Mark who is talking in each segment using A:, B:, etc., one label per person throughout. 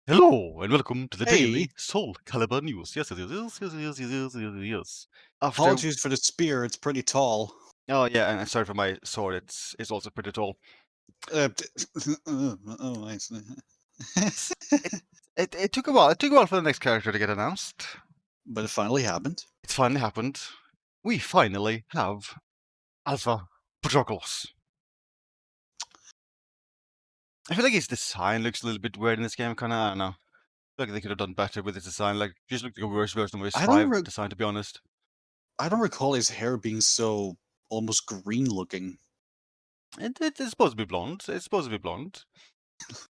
A: Hello and welcome to the daily
B: Hey,
A: SoulCalibur news. Yes. After
B: apologies for the spear. It's pretty tall.
A: oh yeah, and sorry for my sword. It's also pretty tall.
B: Oh, I see.
A: It's, it, it took a while. It took a while for the next character to get announced.
B: But it finally happened.
A: It finally happened. We finally have Alpha Patroclus. I feel like his design looks a little bit weird in this game. Kind of, I don't know. I feel like they could have done better with his design. Like, just looked like a worse version of his
B: I don't.
A: 5 design, to be honest.
B: I don't recall his hair being so almost green looking.
A: It's supposed to be blonde. It's supposed to be blonde.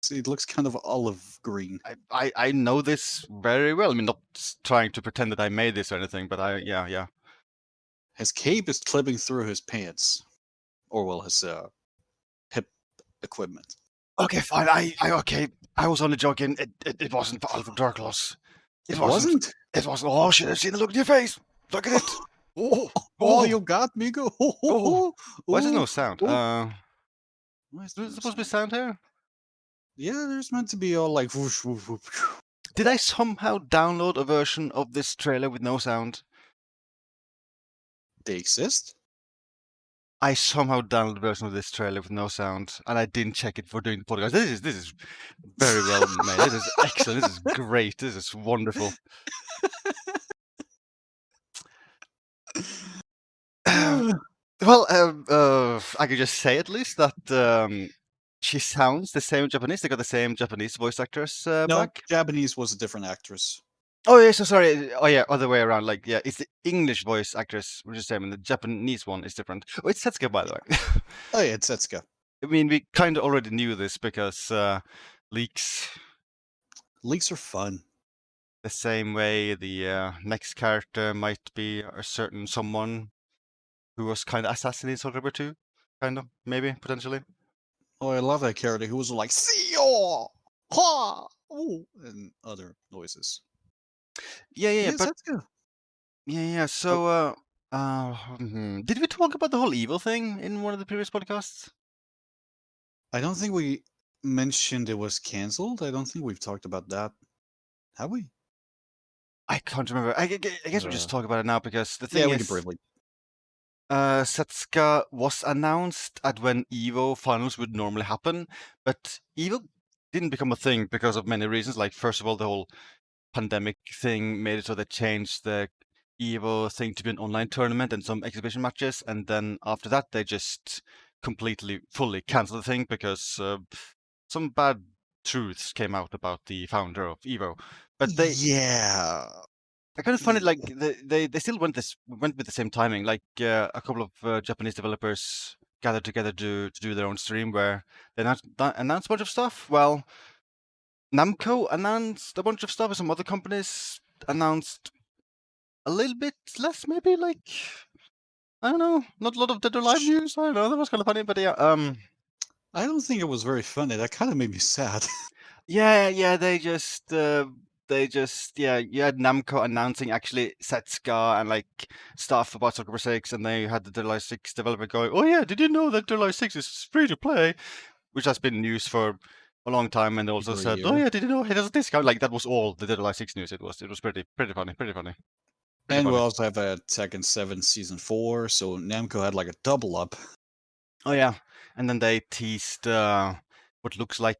B: See, it looks kind of olive green.
A: I know this very well. I mean, not trying to pretend that I made this or anything, but yeah.
B: His cape is clipping through his pants, or well, his hip equipment.
A: Okay, fine. Okay. I was only joking. It wasn't for Alpha Darkloss.
B: It wasn't.
A: It wasn't. Oh shit! I've seen the look in your face. Look at it. Oh,
B: Oh,
A: oh,
B: you got me. Go.
A: oh. Why is there no
B: Oh,
A: sound?
B: oh. Why is there
A: There's
B: no
A: supposed to be
B: sound?
A: sound here.
B: Yeah, there's meant to be all like whoosh, whoosh, whoosh.
A: Did I somehow download a version of this trailer with no sound?
B: They exist.
A: I somehow downloaded a version of this trailer with no sound, and I didn't check it for doing the podcast. This is very well made. This is excellent. This is great. This is wonderful. Well, I could just say at least that she sounds the same Japanese. They got the same Japanese voice actors
B: No,
A: back.
B: Japanese was a different actress.
A: Oh yeah, so sorry. Oh yeah, other way around. Like yeah, it's the English voice actress which is the same, and the Japanese one is different. Oh, it's Setsuka, by the way.
B: Oh yeah, it's Setsuka.
A: I mean, we kind of already knew this because leaks.
B: Leaks are fun.
A: The same way the next character might be a certain someone who was kind of assassinated SoulCalibur 2, kind of, maybe, potentially.
B: Oh, I love that character who was like "See-yaw! Ha! Oh!" and other noises.
A: Yeah,
B: Yeah,
A: but
B: Setsuka.
A: yeah. So, did we talk about the whole evil thing in one of the previous podcasts?
B: I don't think we mentioned it was cancelled. I don't think we've talked about that. Have we?
A: I can't remember. I guess we'll just talk about it now because the
B: Yeah,
A: thing
B: we can
A: is,
B: briefly.
A: Setsuka was announced at when EVO finals would normally happen, but EVO didn't become a thing because of many reasons. Like, first of all, the whole pandemic thing made it so they changed the EVO thing to be an online tournament and some exhibition matches, and then after that, they just completely, fully canceled the thing because some bad truths came out about the founder of EVO. But
B: Yeah.
A: I kind of find it like they still went with the same timing. Like a couple of Japanese developers gathered together to do their own stream where they announced a bunch of stuff. Well, Namco announced a bunch of stuff, and some other companies announced a little bit less, maybe. Like I don't know, not a lot of Dead or Alive news. I don't know. That was kind of funny, but yeah.
B: I don't think it was very funny. That kind of made me sad.
A: Yeah. Yeah, you had Namco announcing actually Setsuka and like stuff about SoulCalibur 6, and they had the Dead or Alive 6 developer going, "Oh yeah, did you know that Dead or Alive 6 is free to play?" Which has been news for a long time, and they also
B: For a
A: said, "Oh
B: year.
A: yeah, did you know it has a discount?" Like that was all the Dead or Alive 6 news. It was pretty funny, pretty funny.
B: And we also have a Tekken 7 Season 4, so Namco had like a double up.
A: Oh yeah, and then they teased what looks like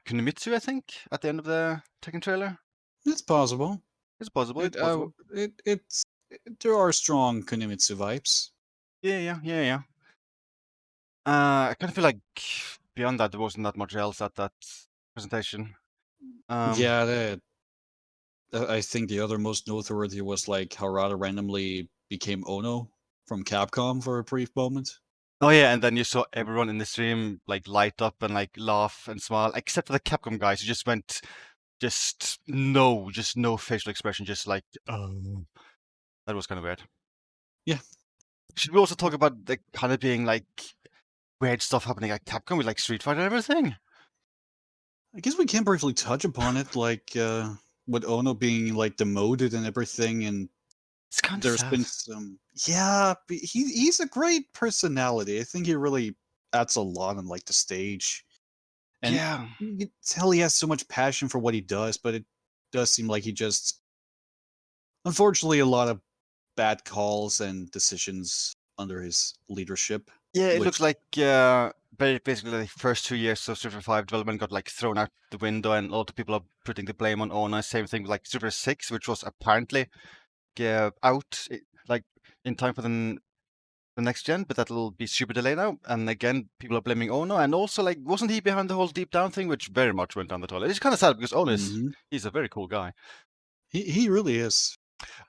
A: Kunimitsu, I think, at the end of the Tekken trailer.
B: It's possible.
A: It's possible.
B: It,
A: It's possible.
B: there are strong Kunimitsu vibes.
A: Yeah. I kind of feel like beyond that, there wasn't that much else at that presentation.
B: Yeah, I think the other most noteworthy was like Harada randomly became Ono from Capcom for a brief moment.
A: Oh yeah, and then you saw everyone in the stream like light up and like laugh and smile, except for the Capcom guys who just went, just no facial expression, just like, oh, that was kind of weird.
B: Yeah.
A: Should we also talk about the kind of being like weird stuff happening at Capcom with like Street Fighter and everything?
B: I guess we can briefly touch upon it, like with Ono being like demoted and everything, and
A: It's kind of
B: there's
A: sad.
B: been some. Yeah, but he's a great personality. I think he really adds a lot on like the stage, And
A: Yeah.
B: you can tell he has so much passion for what he does, but it does seem like he just, unfortunately, a lot of bad calls and decisions under his leadership.
A: Yeah, it looks
B: Which,
A: like basically the first 2 years of Super 5 development got like thrown out the window, and a lot of people are putting the blame on Ona. Same thing with like Super 6, which was apparently out like in time for the next gen, but that'll be super delayed now. And again, people are blaming Ono, and also like wasn't he behind the whole deep down thing, which very much went down the toilet? It's kind of sad because Ono he's a very cool guy.
B: he really is.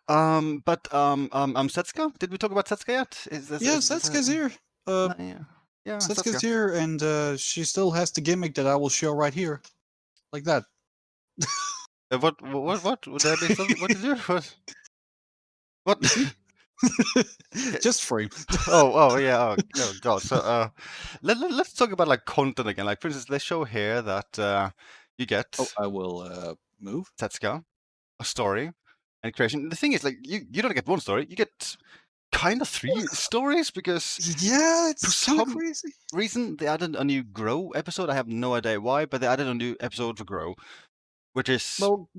A: But Setsuka, did we talk about Setsuka yet?
B: Yeah, Setsuka's here.
A: Yeah,
B: Setsuka's
A: Setsuka.
B: here, and she still has the gimmick that I will show right here, like that.
A: What? Would I be something? What did you do? What?
B: You see? Just frame.
A: Oh yeah. Oh god. So let's talk about like content again. Like for instance, let's show here that you get
B: Oh, I will move.
A: Setsuka, a story, and creation. The thing is, like you don't get one story. You get kind of 3 stories because
B: Yeah,
A: for
B: it's kind of
A: some
B: crazy.
A: reason they added a new Grow episode. I have no idea why, but they added a new episode for Grow, which is
B: Well,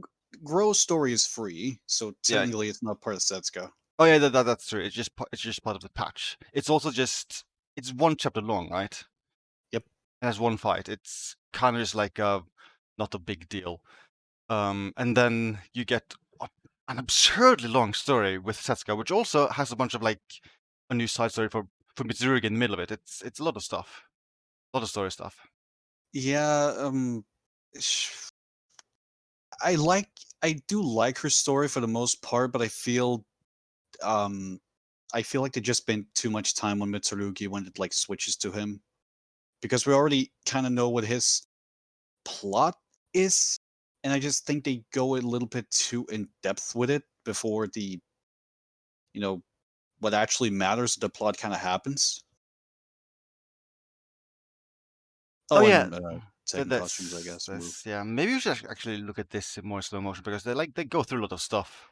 B: Grow's story is free, so
A: yeah.
B: technically it's not part of Setsuka.
A: Oh yeah, that's true. It's just part of the patch. It's also just it's 1 chapter long, right?
B: Yep.
A: It has 1 fight. It's kind of just like not a big deal. And then you get an absurdly long story with Setsuka, which also has a bunch of like a new side story for Mitsurugi in the middle of it. It's a lot of stuff, a lot of story stuff.
B: Yeah, I do like her story for the most part, but I feel like they just spent too much time on Mitsurugi when it like switches to him, because we already kind of know what his plot is, and I just think they go a little bit too in depth with it before the, what actually matters, the plot kind of happens.
A: Oh yeah,
B: and second costumes, I guess. Move.
A: yeah. Maybe we should actually look at this in more slow motion because they go through a lot of stuff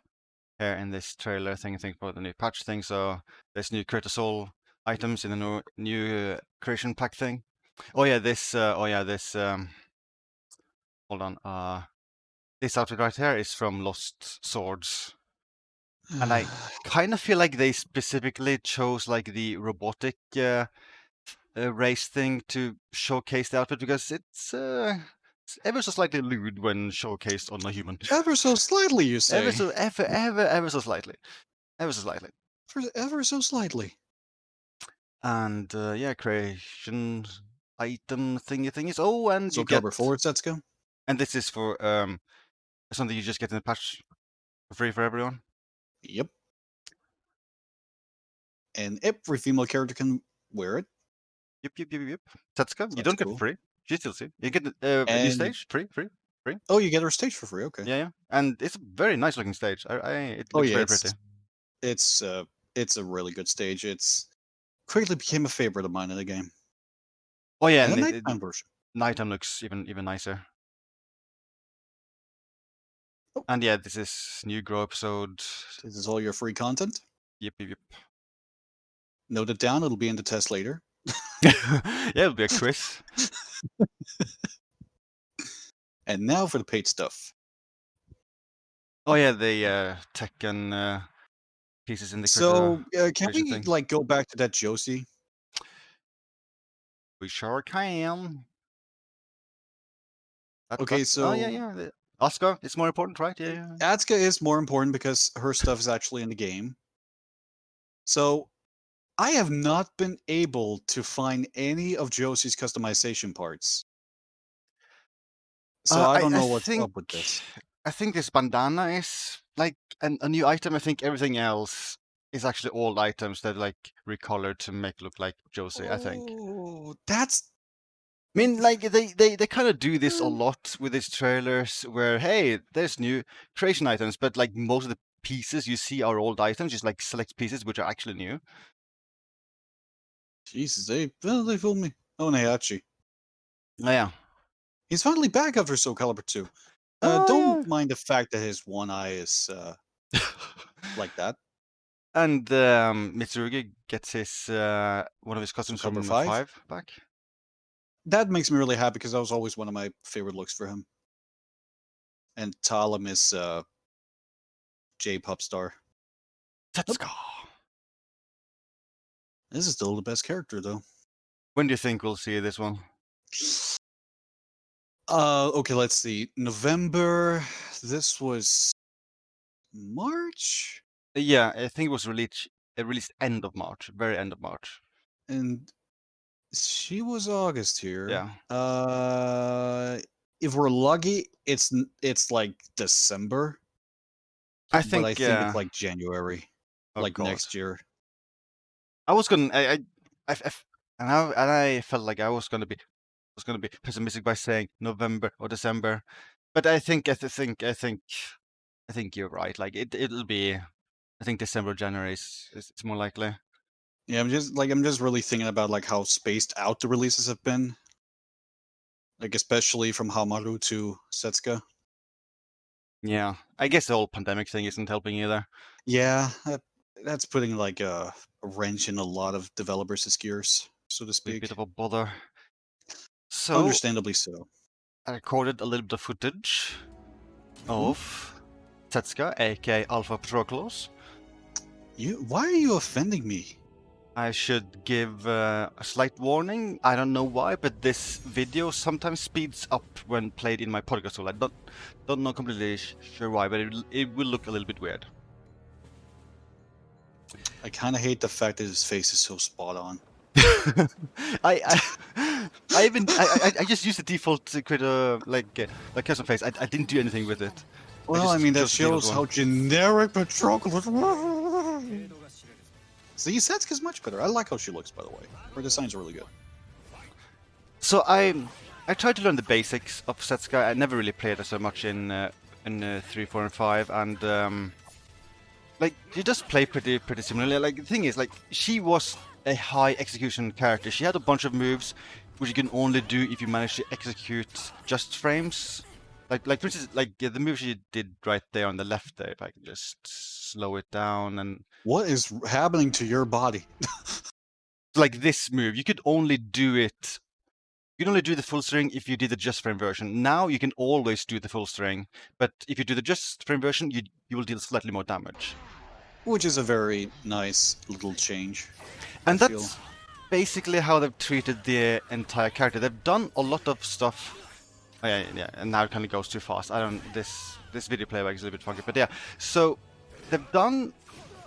A: here in this trailer thing. I think about the new patch thing. So there's new Creator Soul items in the new creation pack thing. Oh yeah, this. Hold on. This outfit right here is from Lost Swords, and I kind of feel like they specifically chose like the robotic race thing to showcase the outfit because it's ever so slightly lewd when showcased on a human.
B: Ever so slightly, you say?
A: Ever so slightly. Ever so slightly.
B: Ever so slightly.
A: And yeah, creation item thingies. Oh, and you get
B: SoulCalibur forward Setsuka.
A: And this is for something you just get in the patch for free for everyone.
B: Yep. And every female character can wear it.
A: Yep. Setsuka, you
B: That's
A: don't get
B: cool.
A: it free. She still see. You get a new stage free.
B: Oh, you get her stage for free. Okay.
A: Yeah. And it's a very nice looking stage. It looks very pretty.
B: It's a really good stage. It's quickly became a favorite of mine in the game.
A: Oh yeah,
B: and the nighttime version.
A: Nighttime looks even nicer. Oh. And yeah, this is new Grow episode.
B: This is all your free content.
A: Yep.
B: Note it down. It'll be in the test later.
A: Yeah, it'll be a quiz.
B: And now for the paid stuff.
A: Oh yeah, the Tekken pieces in the.
B: So can we
A: thing.
B: like go back to that Josie?
A: We sure can.
B: Okay, so
A: yeah. Asuka is more important, right? Yeah.
B: Asuka is more important because her stuff is actually in the game. So I have not been able to find any of Josie's customization parts. So I don't know what's up with this.
A: I think this bandana is like a new item. I think everything else is actually old items that like recolored to make look like Josie. I think.
B: Oh, that's.
A: I mean, like they kind of do this a lot with these trailers, where hey, there's new creation items, but like most of the pieces you see are old items, just like select pieces which are actually new.
B: Jesus, they fooled me. Oh, Naihachi.
A: Oh, yeah.
B: He's finally back after SoulCalibur 2. Don't mind the fact that his one eye is like that.
A: And Mitsurugi gets his one of his costumes from 5 back.
B: that makes me really happy because that was always one of my favorite looks for him. And Talam is J-pop star.
A: Setsuka.
B: This is still the best character though.
A: When do you think we'll see this one?
B: Okay, let's see. November. This was March,
A: Yeah, I think it was released end of March, very end of March.
B: and she was August here.
A: Yeah.
B: If we're lucky, it's like December,
A: I
B: but
A: think,
B: I think it's like January,
A: oh
B: like
A: God.
B: next year.
A: I was gonna, and I felt like I was gonna be pessimistic by saying November or December, but I think you're right. Like it'll be, I think December or January is more likely.
B: Yeah, I'm just really thinking about like how spaced out the releases have been, like especially from Hamaru to Setsuka.
A: Yeah, I guess the whole pandemic thing isn't helping either.
B: Yeah, that's putting like a wrench in a lot of developers' gears, so to
A: A
B: speak.
A: bit of a bother. So
B: Understandably so.
A: I recorded a little bit of footage
B: Mhm.
A: of Setsuka, aka Alpha Patroclus.
B: Why are you offending me?
A: I should give a slight warning. I don't know why, but this video sometimes speeds up when played in my podcast. So I don't know completely sure why, but it will look a little bit weird.
B: I kind of hate the fact that his face is so spot on.
A: I just used the default to create a custom face. I didn't do anything with it.
B: Well, I mean, that
A: chose the default
B: shows
A: one.
B: how generic Patroclus was. See, Setsuka's much better. I like how she looks, by the way. Her designs are really good.
A: So I tried to learn the basics of Setsuka. I never really played her so much in 3, 4, and 5, and like you just play pretty similarly. Like the thing is, like she was a high execution character. She had a bunch of moves which you can only do if you manage to execute just frames. Like for instance, the move she did right there on the left there. If I can just slow it down and
B: What is happening to your body?
A: like this move, you could only do it. You can only do the full string if you did the just frame version. Now you can always do the full string, but if you do the just frame version, you will deal slightly more damage.
B: Which is a very nice little change.
A: And
B: I
A: that's basically how they've treated the entire character. They've done a lot of stuff. Oh, yeah, and now it kind of goes too fast. I don't. This video playback is a little bit funky, but yeah. So they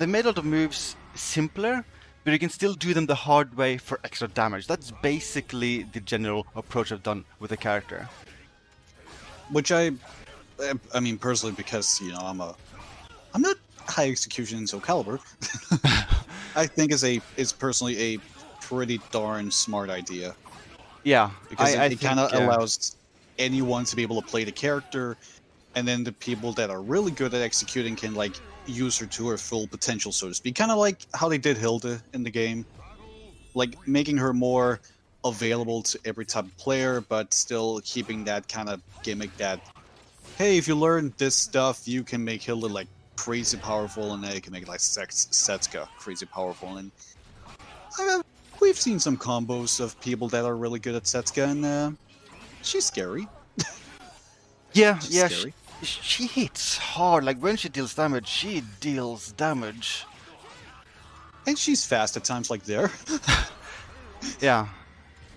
A: made a lot of moves simpler, but you can still do them the hard way for extra damage. That's basically the general approach I've done with the character.
B: Which I mean personally, because you know I'm not high execution in SoulCalibur. I think is personally a pretty darn smart idea.
A: Yeah,
B: because it kind of allows anyone to be able to play the character, and then the people that are really good at executing can like use her to her full potential, so to speak. Kind of like how they did Hilda in the game, like making her more available to every type of player, but still keeping that kind of gimmick that, hey, if you learn this stuff, you can make Hilda like crazy powerful, and then you can make like Setsuka crazy powerful. And we've seen some combos of people that are really good at Setsuka, and she's scary.
A: Scary. She hits hard. Like when she deals damage, she deals damage.
B: And she's fast at times, like there.
A: Yeah.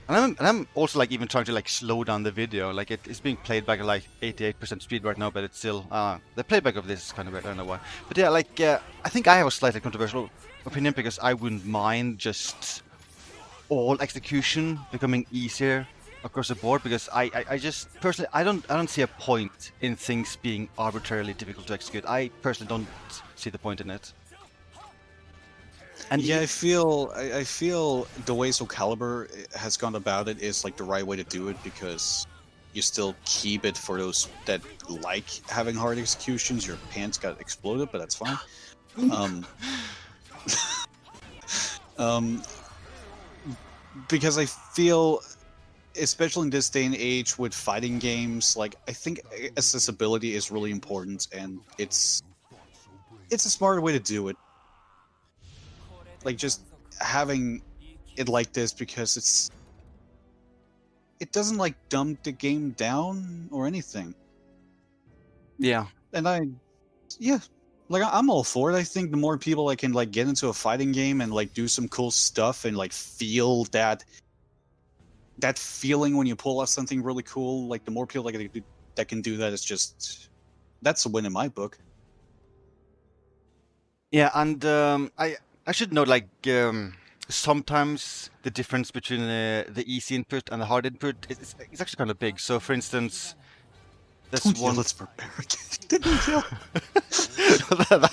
A: And I'm also like even trying to like slow down the video. Like it's being played back at like 88% speed right now, but it's still the playback of this is kind of weird. I don't know why. But yeah, I think I have a slightly controversial opinion because I wouldn't mind just all execution becoming easier across the board, because I just personally I don't see a point in things being arbitrarily difficult to execute. I personally don't see the point in it.
B: And yeah, I feel the way SoulCalibur has gone about it is like the right way to do it, because you still keep it for those that like having hard executions. Your pants got exploded, but that's fine. Because I feel, especially in this day and age with fighting games, like I think accessibility is really important, and it's a smarter way to do it. Like just having it like this, because it doesn't like dumb the game down or anything.
A: Yeah.
B: And like I'm all for it. I think the more people that can like get into a fighting game and like do some cool stuff and like feel that feeling when you pull off something really cool, like the more people that can do that, that's a win in my book.
A: Yeah, and I should note, like, sometimes the difference between the easy input and the hard input is actually kind of big. So, for instance, there's
B: Don't
A: one.
B: yell, it's barbaric. Didn't yell.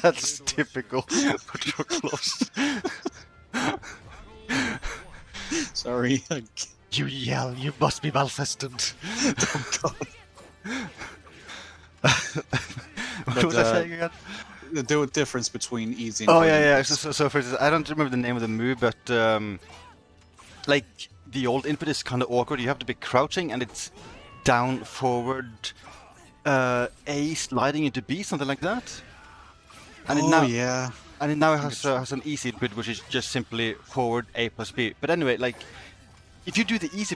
A: That's typical. But you're close.
B: Sorry.
A: You yell. You must be malfested.
B: Oh God.
A: What was I saying again?
B: The difference between easy and
A: Oh
B: hard
A: yeah.
B: inputs.
A: So for instance, I don't remember the name of the move, but like the old input is kind of awkward. You have to be crouching, and it's down, forward, A sliding into B, something like that. And
B: Yeah.
A: And it now has an easy input, which is just simply forward A plus B. But anyway, like if you do the easy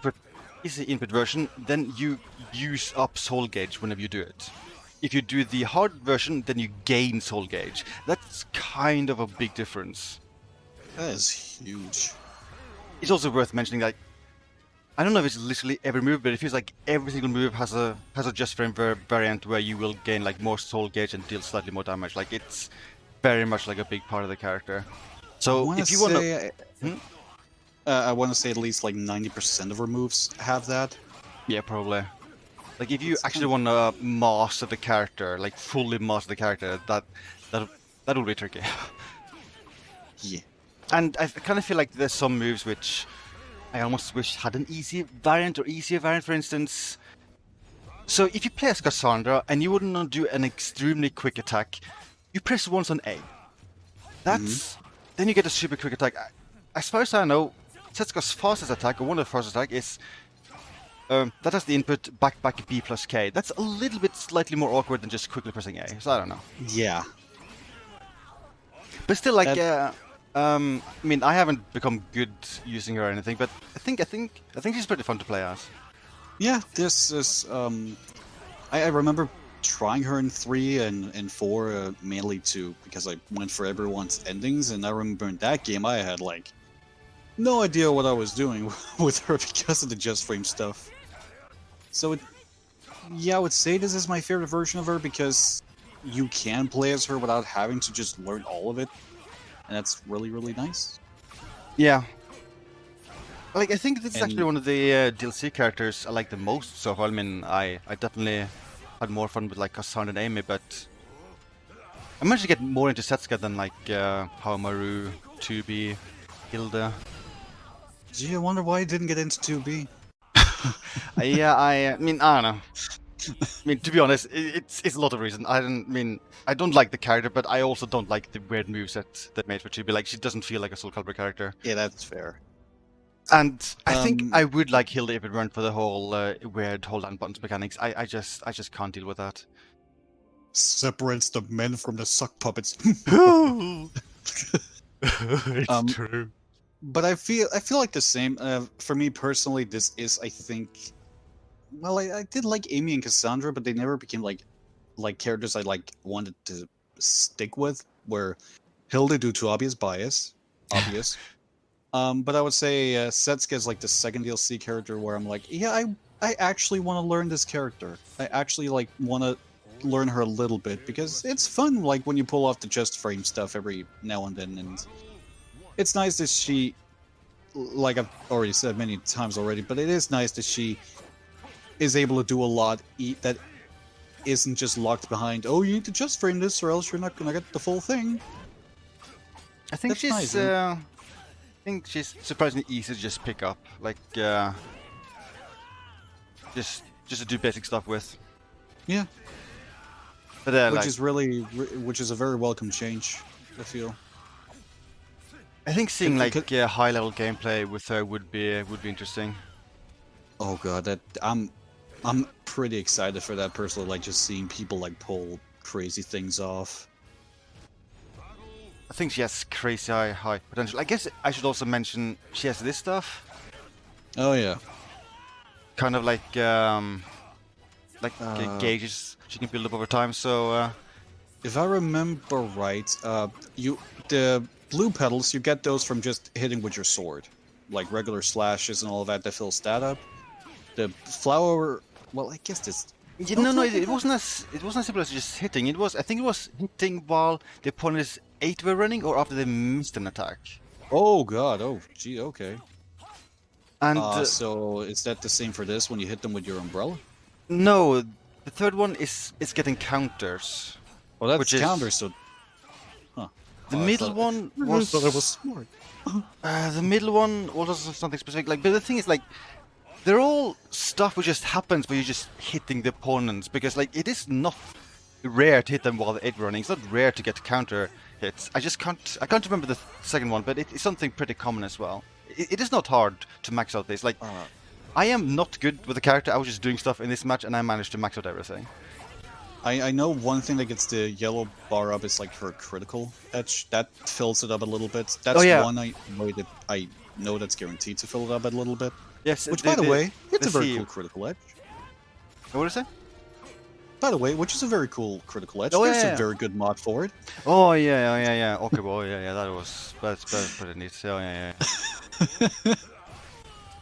A: input version, then you use up soul gauge whenever you do it. If you do the hard version, then you gain soul gauge. That's kind of a big difference.
B: That is huge.
A: It's also worth mentioning, like, I don't know if it's literally every move, but it feels like every single move has a just frame variant where you will gain like more soul gauge and deal slightly more damage. Like it's very much like a big part of the character. So if you want to,
B: I want to say at least like 90% of her moves have that.
A: yeah, probably. Like if you actually want to master the character, like fully master the character, that will be tricky.
B: Yeah.
A: And I kind of feel like there's some moves which I almost wish had an easy variant or easier variant, for instance. So if you play as Cassandra and you wouldn't want to do an extremely quick attack, you press once on A. Then you get a super quick attack. As far as I know, Setsuka's fastest attack, or one of the fastest attack, is that has the input back B plus K. That's a little bit slightly more awkward than just quickly pressing A. So I don't know.
B: Yeah.
A: But still, like, I mean, I haven't become good using her or anything, but I think she's pretty fun to play as.
B: Yeah, this is. I remember trying her in 3 and 4 mainly because I went for everyone's endings, and I remember in that game I had like no idea what I was doing with her because of the just frame stuff. So I would say this is my favorite version of her because you can play as her without having to just learn all of it, and that's really, really nice.
A: Yeah. Like, I think this is actually one of the DLC characters I like the most so far. I mean, I definitely had more fun with like Cassandra and Amy, but I managed to get more into Setsuka than like Haomaru, 2B, Hilda.
B: Gee, I wonder why I didn't get into 2B.
A: Yeah, I mean, I don't know. I mean, to be honest, it's a lot of reasons. I don't like the character, but I also don't like the weird moveset that made for 2B. Like, she doesn't feel like a SoulCalibur character.
B: Yeah, that's fair.
A: And I think I would like Hilda if it weren't for the whole weird hold down buttons mechanics. I just can't deal with that.
B: Separates the men from the suck puppets.
A: It's true.
B: But I feel like the same. For me personally, this is, I think. Well, I did like Amy and Cassandra, but they never became like characters I like wanted to stick with. Where Hilda, due to obvious bias, but I would say Setsuka is like the second DLC character where I'm like, yeah, I actually want to learn this character. I actually like want to learn her a little bit because it's fun. Like when you pull off the just frame stuff every now and then, and it's nice that she, like I've already said many times already, but it is nice that she is able to do a lot that isn't just locked behind, oh, you need to just frame this or else you're not gonna get the full thing.
A: I think
B: That's
A: she's
B: nice,
A: I think she's surprisingly easy to just pick up, like just to do basic stuff with.
B: Yeah,
A: But
B: which is a very welcome change, I feel.
A: I think seeing like high level gameplay with her would be interesting.
B: Oh god, that I'm pretty excited for that personally, like just seeing people like pull crazy things off.
A: I think she has crazy high potential. I guess I should also mention she has this stuff.
B: Oh yeah.
A: kind of like gauges she can build up over time. So
B: if I remember right, the blue petals, you get those from just hitting with your sword, like regular slashes and all of that fills that up. The flower, well, I guess this.
A: no, it wasn't as simple as just hitting. I think it was hitting while the opponent's 8 were running, or after they missed an attack.
B: Oh god, oh gee, okay.
A: And
B: so is that the same for this when you hit them with your umbrella?
A: no, the third one is getting counters.
B: Well, that's
A: which is
B: counters, so. Huh.
A: The middle one was.
B: I thought it was smart.
A: The middle one also something specific. Like, but the thing is, like, they're all stuff which just happens when you're just hitting the opponents, because like it is not rare to hit them while they're 8 running. It's not rare to get counter hits. I can't remember the second one, but it's something pretty common as well. It is not hard to max out this. Like, I am not good with the character. I was just doing stuff in this match, and I managed to max out everything.
B: I know one thing that gets the yellow bar up is like her critical edge. That fills it up a little bit. That's one I know that's guaranteed to fill it up a little bit.
A: Yes.
B: Which, by the way, it's a very cool critical edge.
A: What did I say?
B: By the way, which is a very cool critical edge.
A: Oh,
B: There's
A: yeah.
B: a very good mod for it.
A: Oh yeah. Okay, well, yeah. That's pretty neat. Oh yeah.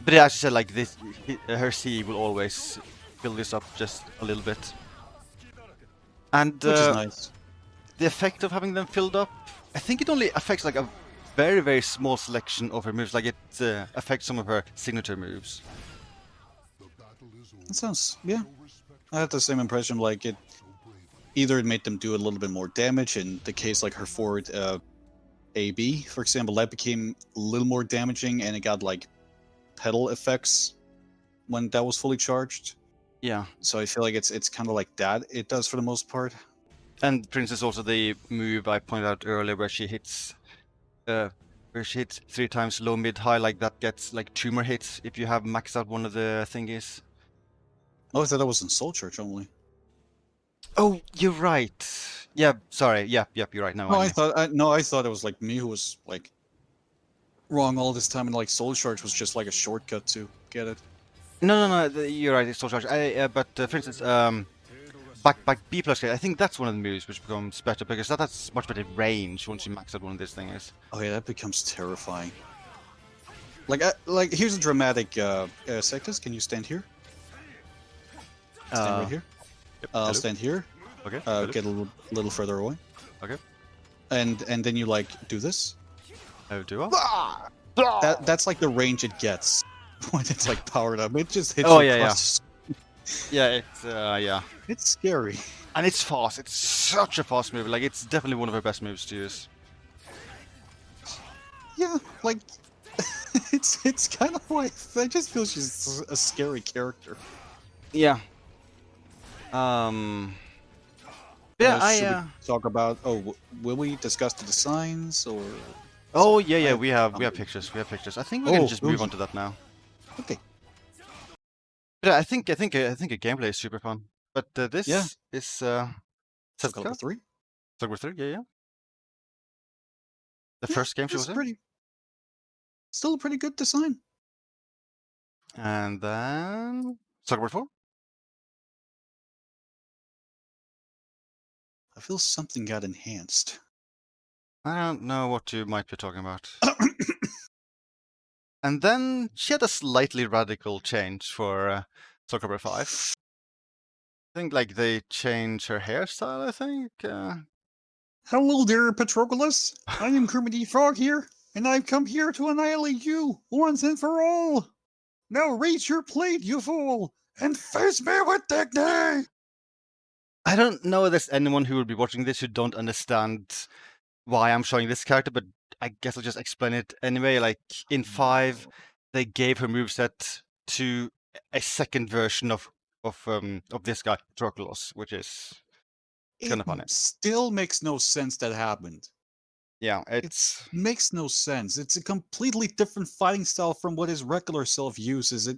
A: But as you said, like this, her C will always fill this up just a little bit. And
B: which is nice.
A: The effect of having them filled up, I think it only affects like a very, very small selection of her moves. Like it affects some of her signature moves.
B: That sounds, yeah. I had the same impression. Like it made them do a little bit more damage. In the case like her forward AB, for example, that became a little more damaging, and it got like pedal effects when that was fully charged.
A: Yeah.
B: So I feel like it's kind of like that it does for the most part.
A: And for instance, also the move I pointed out earlier where she hits 3 times low, mid, high, like that gets like 2 more hits if you have maxed out one of the thingies.
B: Oh, I thought that was in Soul Church only.
A: Oh, you're right. Yeah, sorry. Yep, you're right. No,
B: I thought it was like me who was like wrong all this time, and like Soul Church was just like a shortcut to get it.
A: No, you're right. It's Soul Charge. But for instance, back B plus, I think that's one of the moves which becomes better because that has much better range once you max out one of these things.
B: Oh yeah, that becomes terrifying. Like here's a dramatic. Sectus, can you stand here? Stand right here.
A: Yep,
B: I'll stand here.
A: Okay.
B: Get a little further away.
A: Okay.
B: And then you like do this.
A: Oh, do I?
B: That's like the range it gets when it's like powered up. It just hits.
A: Oh
B: you
A: yeah.
B: across.
A: Yeah, it's yeah.
B: It's scary.
A: And it's fast. It's such a fast move. Like it's definitely one of her best moves to use.
B: Yeah, like it's kind of like I just feel she's a scary character.
A: Yeah. Yeah,
B: should we talk about? Oh, will we discuss the designs or?
A: Oh yeah. We have pictures. I think we can just move on to that now.
B: Okay.
A: But I think a gameplay is super fun. But this is
B: Setsuka 3.
A: Setsuka 3, yeah. The first game she was in.
B: Still a pretty good design.
A: And then Setsuka 4.
B: I feel something got enhanced.
A: I don't know what you might be talking about. And then she had a slightly radical change for SoulCalibur 5. I think like they changed her hairstyle, I think.
B: Hello there, Patroclus. I am Kermit the Frog here, and I've come here to annihilate you once and for all. Now raise your plate, you fool, and face me with dignity.
A: I don't know if there's anyone who will be watching this who don't understand why I'm showing this character, but I guess I'll just explain it anyway. Like in 5, they gave her moveset to a second version of this guy, Patroclus, which is kind of funny.
B: Still makes no sense that happened.
A: Yeah,
B: it makes no sense. It's a completely different fighting style from what his regular self uses.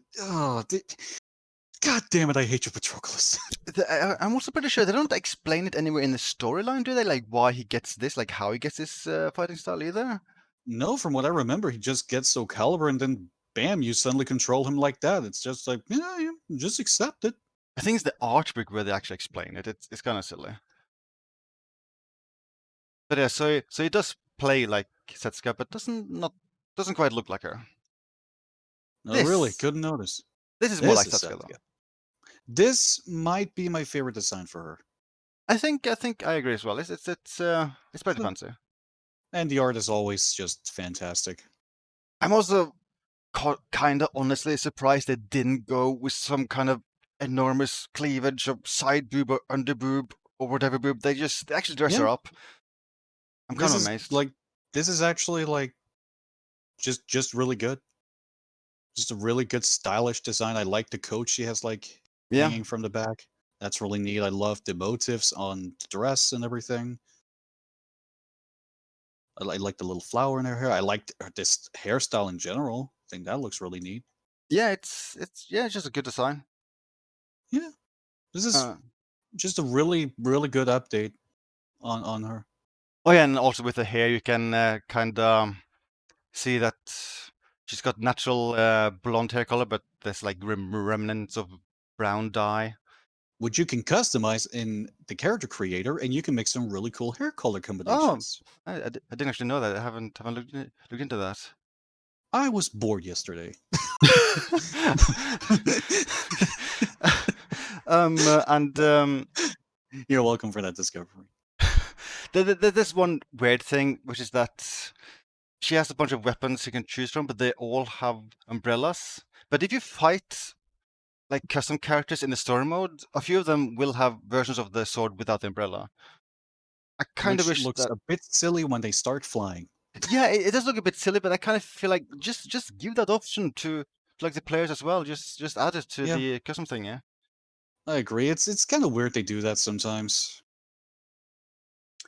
B: God damn it, I hate you, Patroclus.
A: I'm also pretty sure they don't explain it anywhere in the storyline, do they? Like why he gets this, like how he gets this fighting style either?
B: No, from what I remember, he just gets SoulCalibur and then bam, you suddenly control him like that. It's just like, yeah, just accept it.
A: I think it's the art book where they actually explain it. It's kind of silly. But yeah, so he does play like Setsuka, but doesn't quite look like her.
B: No, really,
A: This
B: couldn't notice.
A: this is more like
B: This is
A: Setsuka though.
B: Setsuka. This might be my favorite design for her.
A: I think I agree as well. It's pretty
B: So-
A: fancy.
B: And the art is always just fantastic.
A: I'm also kind of honestly surprised they didn't go with some kind of enormous cleavage of side boob or under boob or whatever boob. They actually dress her
B: Yeah.
A: up. I'm kind of amazed.
B: This is actually like just really good. Just a really good stylish design. I like the coat she has like
A: Yeah.
B: hanging from the back. That's really neat. I love the motifs on the dress and everything. I like the little flower in her hair. I like this hairstyle in general. I think that looks really neat.
A: Yeah, it's just a good design.
B: Yeah, this is just a really good update on her.
A: Oh yeah, and also with the hair, you can kind of see that she's got natural blonde hair color, but there's like remnants of brown dye.
B: Which you can customize in the character creator, and you can make some really cool hair color combinations.
A: I didn't actually know that. I haven't looked into that.
B: I was bored yesterday. You're welcome for that discovery.
A: There's one weird thing, which is that she has a bunch of weapons you can choose from, but they all have umbrellas. But if you fight like custom characters in the story mode, a few of them will have versions of the sword without the umbrella. I kind of wish
B: looks
A: that
B: a bit silly when they start flying.
A: Yeah, it does look a bit silly, but I kind of feel like just give that option to like the players as well. Just add it to the custom thing, yeah.
B: I agree. It's kind of weird they do that sometimes.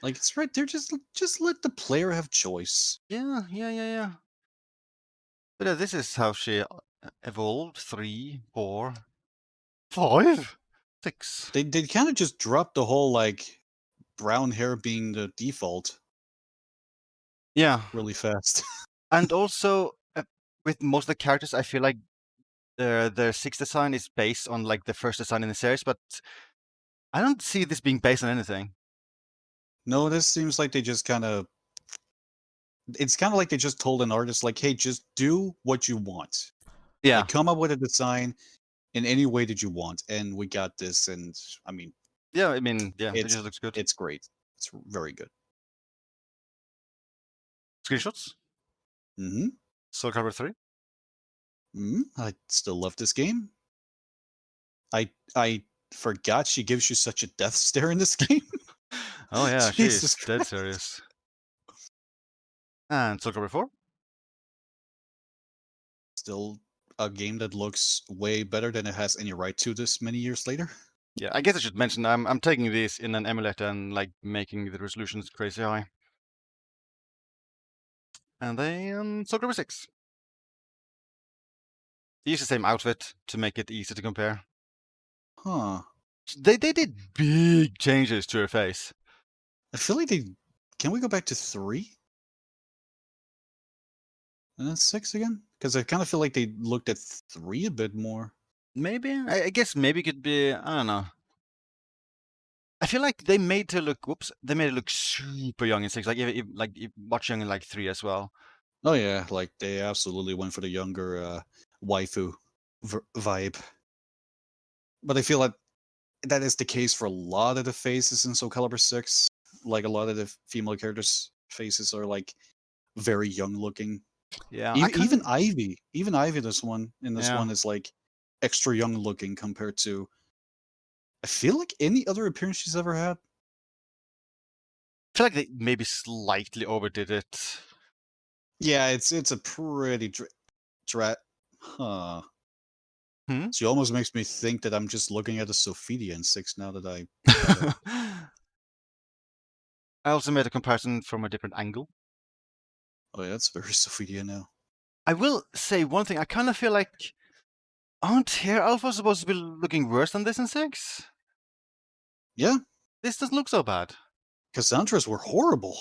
B: Like it's right there. Just let the player have choice.
A: Yeah. But this is how she evolved. 3, 4, 5, 6.
B: They kind of just dropped the whole like brown hair being the default.
A: Yeah,
B: really fast.
A: and also with most of the characters, I feel like their 6 design is based on like the first design in the series, but I don't see this being based on anything.
B: No, this seems like they just kind of. It's kind of like they just told an artist, like, "Hey, just do what you want.
A: Yeah,
B: Like, come up with a design in any way that you want, and we got this." And I mean,
A: it just looks good.
B: It's great. It's very good.
A: Screenshots.
B: Mm-hmm.
A: SoulCalibur 3.
B: I still love this game. I forgot she gives you such a death stare in this game.
A: Oh yeah,
B: Jesus
A: she's dead serious. And SoulCalibur 4.
B: Still a game that looks way better than it has any right to this many years later.
A: Yeah, I guess I should mention I'm taking these in an emulator and like making the resolutions crazy high. And then SoulCalibur 6. They use the same outfit to make it easy to compare.
B: Huh.
A: They did big changes to her face.
B: I feel like they. Can we go back to 3? And then 6 again? Because I kind of feel like they looked at 3 a bit more.
A: Maybe? I guess maybe it could be, I don't know. I feel like they made her look, they made her look super young in 6, like much young in like 3 as well.
B: Oh yeah, like they absolutely went for the younger waifu vibe. But I feel like that is the case for a lot of the faces in SoulCalibur 6. Like a lot of the female characters' faces are like very young looking.
A: Yeah,
B: even Ivy, in this one
A: Yeah.
B: is like extra young looking compared to. I feel like any other appearance she's ever had.
A: I feel like they maybe slightly overdid it.
B: Yeah, it's a pretty huh. She almost makes me think that I'm just looking at a Sophidia in 6 now that I.
A: I also made a comparison from a different angle.
B: Oh yeah, that's very Sophidia now.
A: I will say one thing. I kind of feel like aren't hair alpha supposed to be looking worse than this in 6?
B: Yeah.
A: This doesn't look so bad.
B: Cassandras were horrible.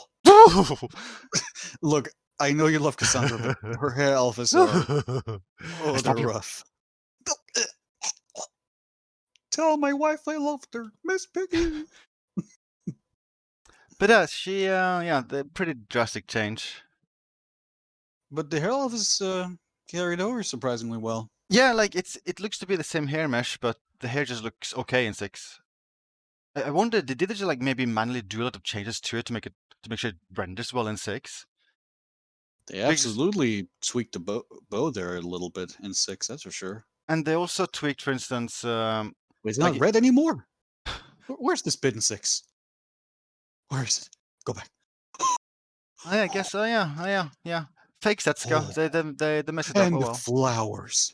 B: Look, I know you love Cassandra, but her hair alphas are
A: I
B: they're
A: stop you.
B: rough. Tell my wife I loved her, Miss Piggy.
A: But she, the pretty drastic change.
B: But the hair alphas carried over surprisingly well.
A: Yeah, like it looks to be the same hair mesh, but the hair just looks okay in 6. I wonder, did they just like maybe manually do a lot of changes to it to make sure it renders well in 6?
B: They
A: Because,
B: absolutely tweaked the bow there a little bit in 6, that's for sure.
A: and they also tweaked, for instance,
B: Wait, it's
A: like
B: not red anymore. Where's this bit in 6? Where is it? Go back.
A: I guess, yeah. Fake Setsuka, they mess it up.
B: And
A: Oh
B: the
A: well.
B: flowers.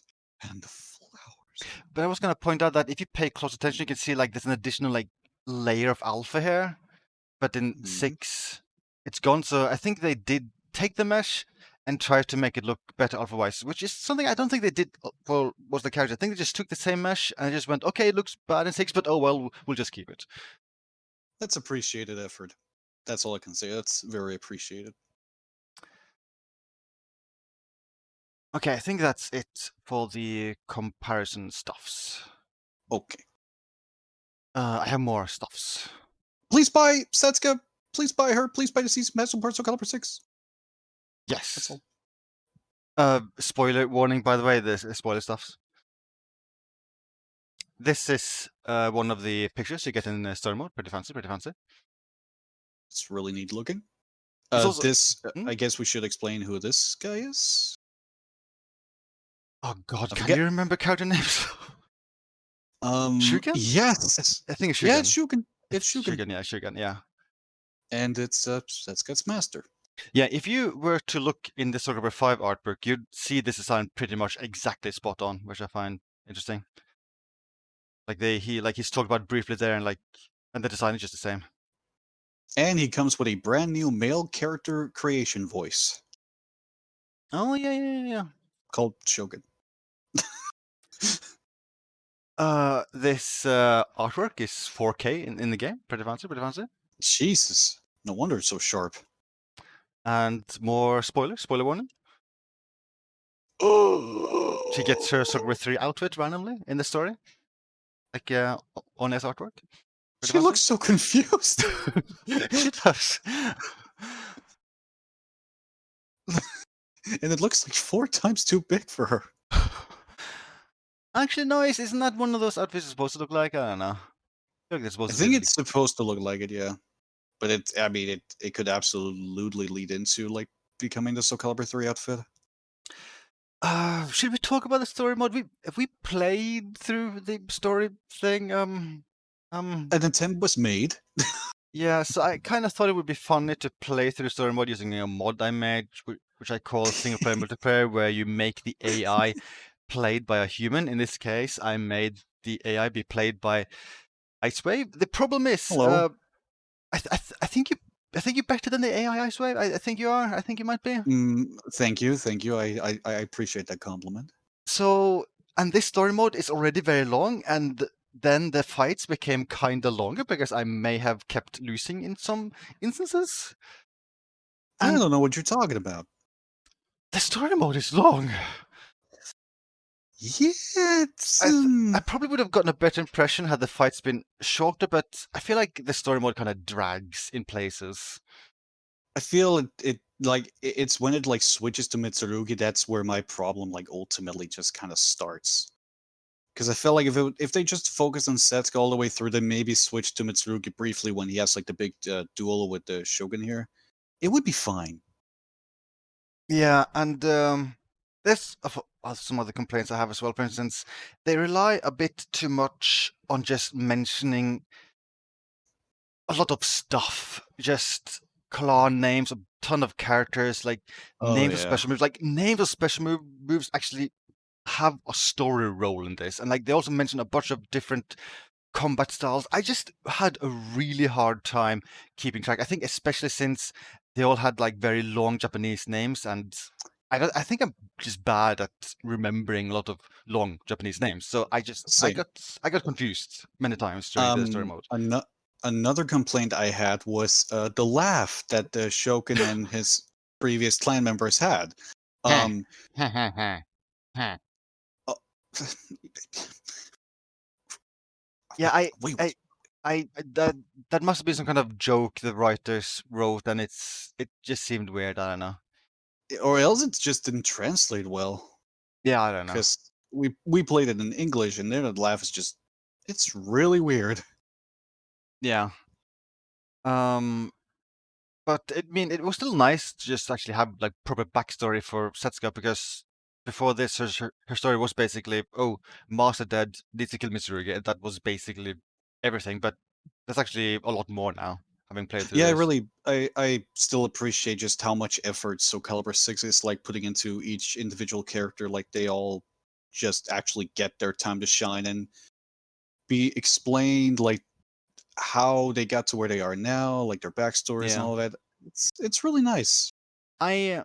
B: And the flowers.
A: But I was gonna point out that if you pay close attention, you can see like there's an additional like layer of alpha here. But in 6, it's gone. So I think they did take the mesh and try to make it look better alpha-wise, which is something I don't think they did for was the character. I think they just took the same mesh and just went, okay, it looks bad in 6, but oh well, we'll just keep it.
B: That's appreciated effort. That's all I can say. That's very appreciated.
A: Okay, I think that's it for the comparison stuffs.
B: Okay.
A: I have more stuffs.
B: Please buy Setsuka. Please buy her. Please buy the Season Master Parts of SoulCalibur 6.
A: Yes.
B: That's all.
A: Spoiler warning, by the way, there's spoiler stuffs. This is one of the pictures you get in story mode. Pretty fancy, pretty fancy.
B: It's really neat looking.
A: Also,
B: I guess we should explain who this guy is.
A: Oh god, can you remember character names? Shugen?
B: Yes.
A: I think it's Shugen.
B: Yeah, it's Shugen. It's Shugen.
A: Shugen, yeah.
B: And it's Setsuka's master.
A: Yeah, if you were to look in the SoulCalibur 5 artbook, you'd see this design pretty much exactly spot on, which I find interesting. Like he's talked about briefly there, and the design is just the same.
B: And he comes with a brand new male character creation voice.
A: Oh yeah.
B: Called Shogun.
A: This artwork is 4K in the game. Pretty fancy, pretty fancy.
B: Jesus, no wonder it's so sharp.
A: And more spoiler warning. She gets her SoulCalibur 3 outfit randomly in the story, like on his artwork.
B: She looks so confused.
A: She does.
B: And it looks like 4 times too big for her.
A: Actually, no, isn't that one of those outfits it's supposed to look like? I don't know. I
B: think it's supposed to look like it, yeah. But it could absolutely lead into like becoming the SoulCalibur 3 outfit.
A: Should we talk about the story mode? Have we played through the story thing?
B: An attempt was made.
A: Yeah, so I kind of thought it would be funny to play through the story mode using a mod I made, which I call single player multiplayer, where you make the AI played by a human. In this case, I made the AI be played by Icewave. The problem is, I think you're better than the AI Icewave. I think you are. I think you might be.
B: Thank you. I appreciate that compliment.
A: So, and this story mode is already very long, and then the fights became kind of longer because I may have kept losing in some instances.
B: I don't know what you're talking about.
A: The story mode is long.
B: Yeah,
A: I probably would have gotten a better impression had the fights been shorter, but I feel like the story mode kind of drags in places.
B: I feel it's when it like switches to Mitsurugi, that's where my problem like ultimately just kind of starts. Because I felt like if they just focus on Setsuka all the way through, then maybe switch to Mitsurugi briefly when he has like the big duel with the Shogun here, it would be fine.
A: Yeah, and there's some other complaints I have as well. For instance, they rely a bit too much on just mentioning a lot of stuff, just clan names, a ton of characters, like names of special moves. Like names of special moves actually have a story role in this, and like they also mention a bunch of different combat styles. I just had a really hard time keeping track. I think especially since they all had like very long Japanese names, and I think I'm just bad at remembering a lot of long Japanese names. So I got confused many times during the story mode.
B: Another complaint I had was the laugh that the Shogun and his previous clan members had.
A: Heh.
B: Um,
A: Heh.
B: uh,
A: Yeah,
B: wait,
A: that must be some kind of joke the writers wrote, and it just seemed weird. I don't know.
B: or else it just didn't translate well.
A: Yeah, I don't know.
B: Because we played it in English, and then the laugh is just, it's really weird.
A: Yeah. But it was still nice to just actually have like proper backstory for Setsuka, because before this, her story was basically, oh, Master dead, needs to kill Mitsurugi, and that was basically everything. But there's actually a lot more now, having played through
B: Yeah,
A: this.
B: I still appreciate just how much effort SoulCalibur 6 is like putting into each individual character. Like they all just actually get their time to shine and be explained, like how they got to where they are now, like their backstories and
A: Yeah.
B: all that. It's really nice.
A: I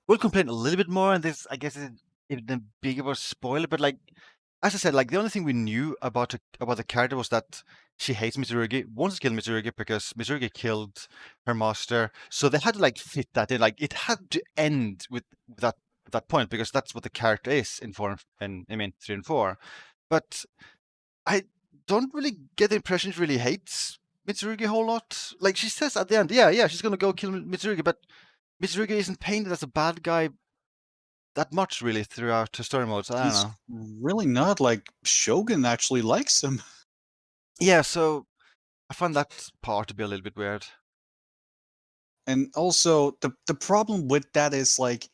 A: will complain a little bit more, and this, I guess, is even a big of a spoiler. But like, as I said, like the only thing we knew about the character was that she hates Mitsurugi, wants to kill Mitsurugi because Mitsurugi killed her master. So they had to like fit that in. Like it had to end with that point, because that's what the character is in 3 and 4. But I don't really get the impression she really hates Mitsurugi a whole lot. Like she says at the end, yeah, she's gonna go kill Mitsurugi, but Mitsurugi isn't painted as a bad guy that much really throughout her story modes. I don't
B: He's
A: know.
B: really not. Like Shogun actually likes him.
A: Yeah, so I find that part to be a little bit weird.
B: And also the problem with that is like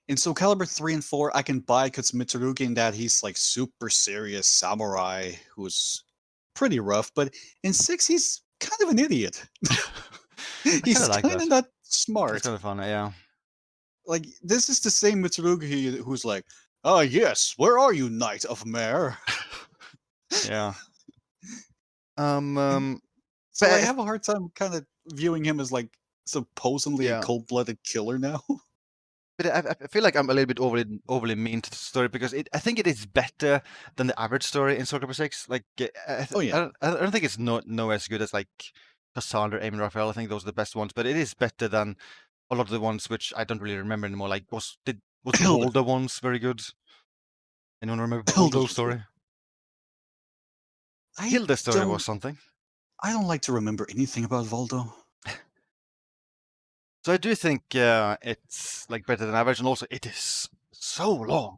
B: in SoulCalibur 3 and 4, I can buy because Mitsurugi in that he's like super serious samurai who's pretty rough, but in 6 he's kind of an idiot.
A: I kind
B: He's
A: of like
B: kind
A: that.
B: of not
A: That's
B: smart.
A: kind of fun, yeah.
B: Like this is the same Mitsurugi who's like, "Oh yes, where are you, Knight of Mare?"
A: Yeah.
B: And
A: But
B: so I have a hard time kind of viewing him as like supposedly a
A: yeah.
B: cold-blooded killer now.
A: But I feel like I'm a little bit overly mean to the story, because I think it is better than the average story in SoulCalibur 6. Like
B: Oh yeah.
A: I don't think it's no as good as like Cassandra, Aim, and Raphael. I think those are the best ones, but it is better than a lot of the ones which I don't really remember anymore. Like was the
B: Hilda.
A: Volda ones very good? Anyone remember
B: Hilda
A: Volda's
B: was good.
A: story?
B: I
A: Hilda's story was
B: don't
A: something.
B: I don't like to remember anything about Voldo.
A: So I do think it's like better than average, and also it is so long.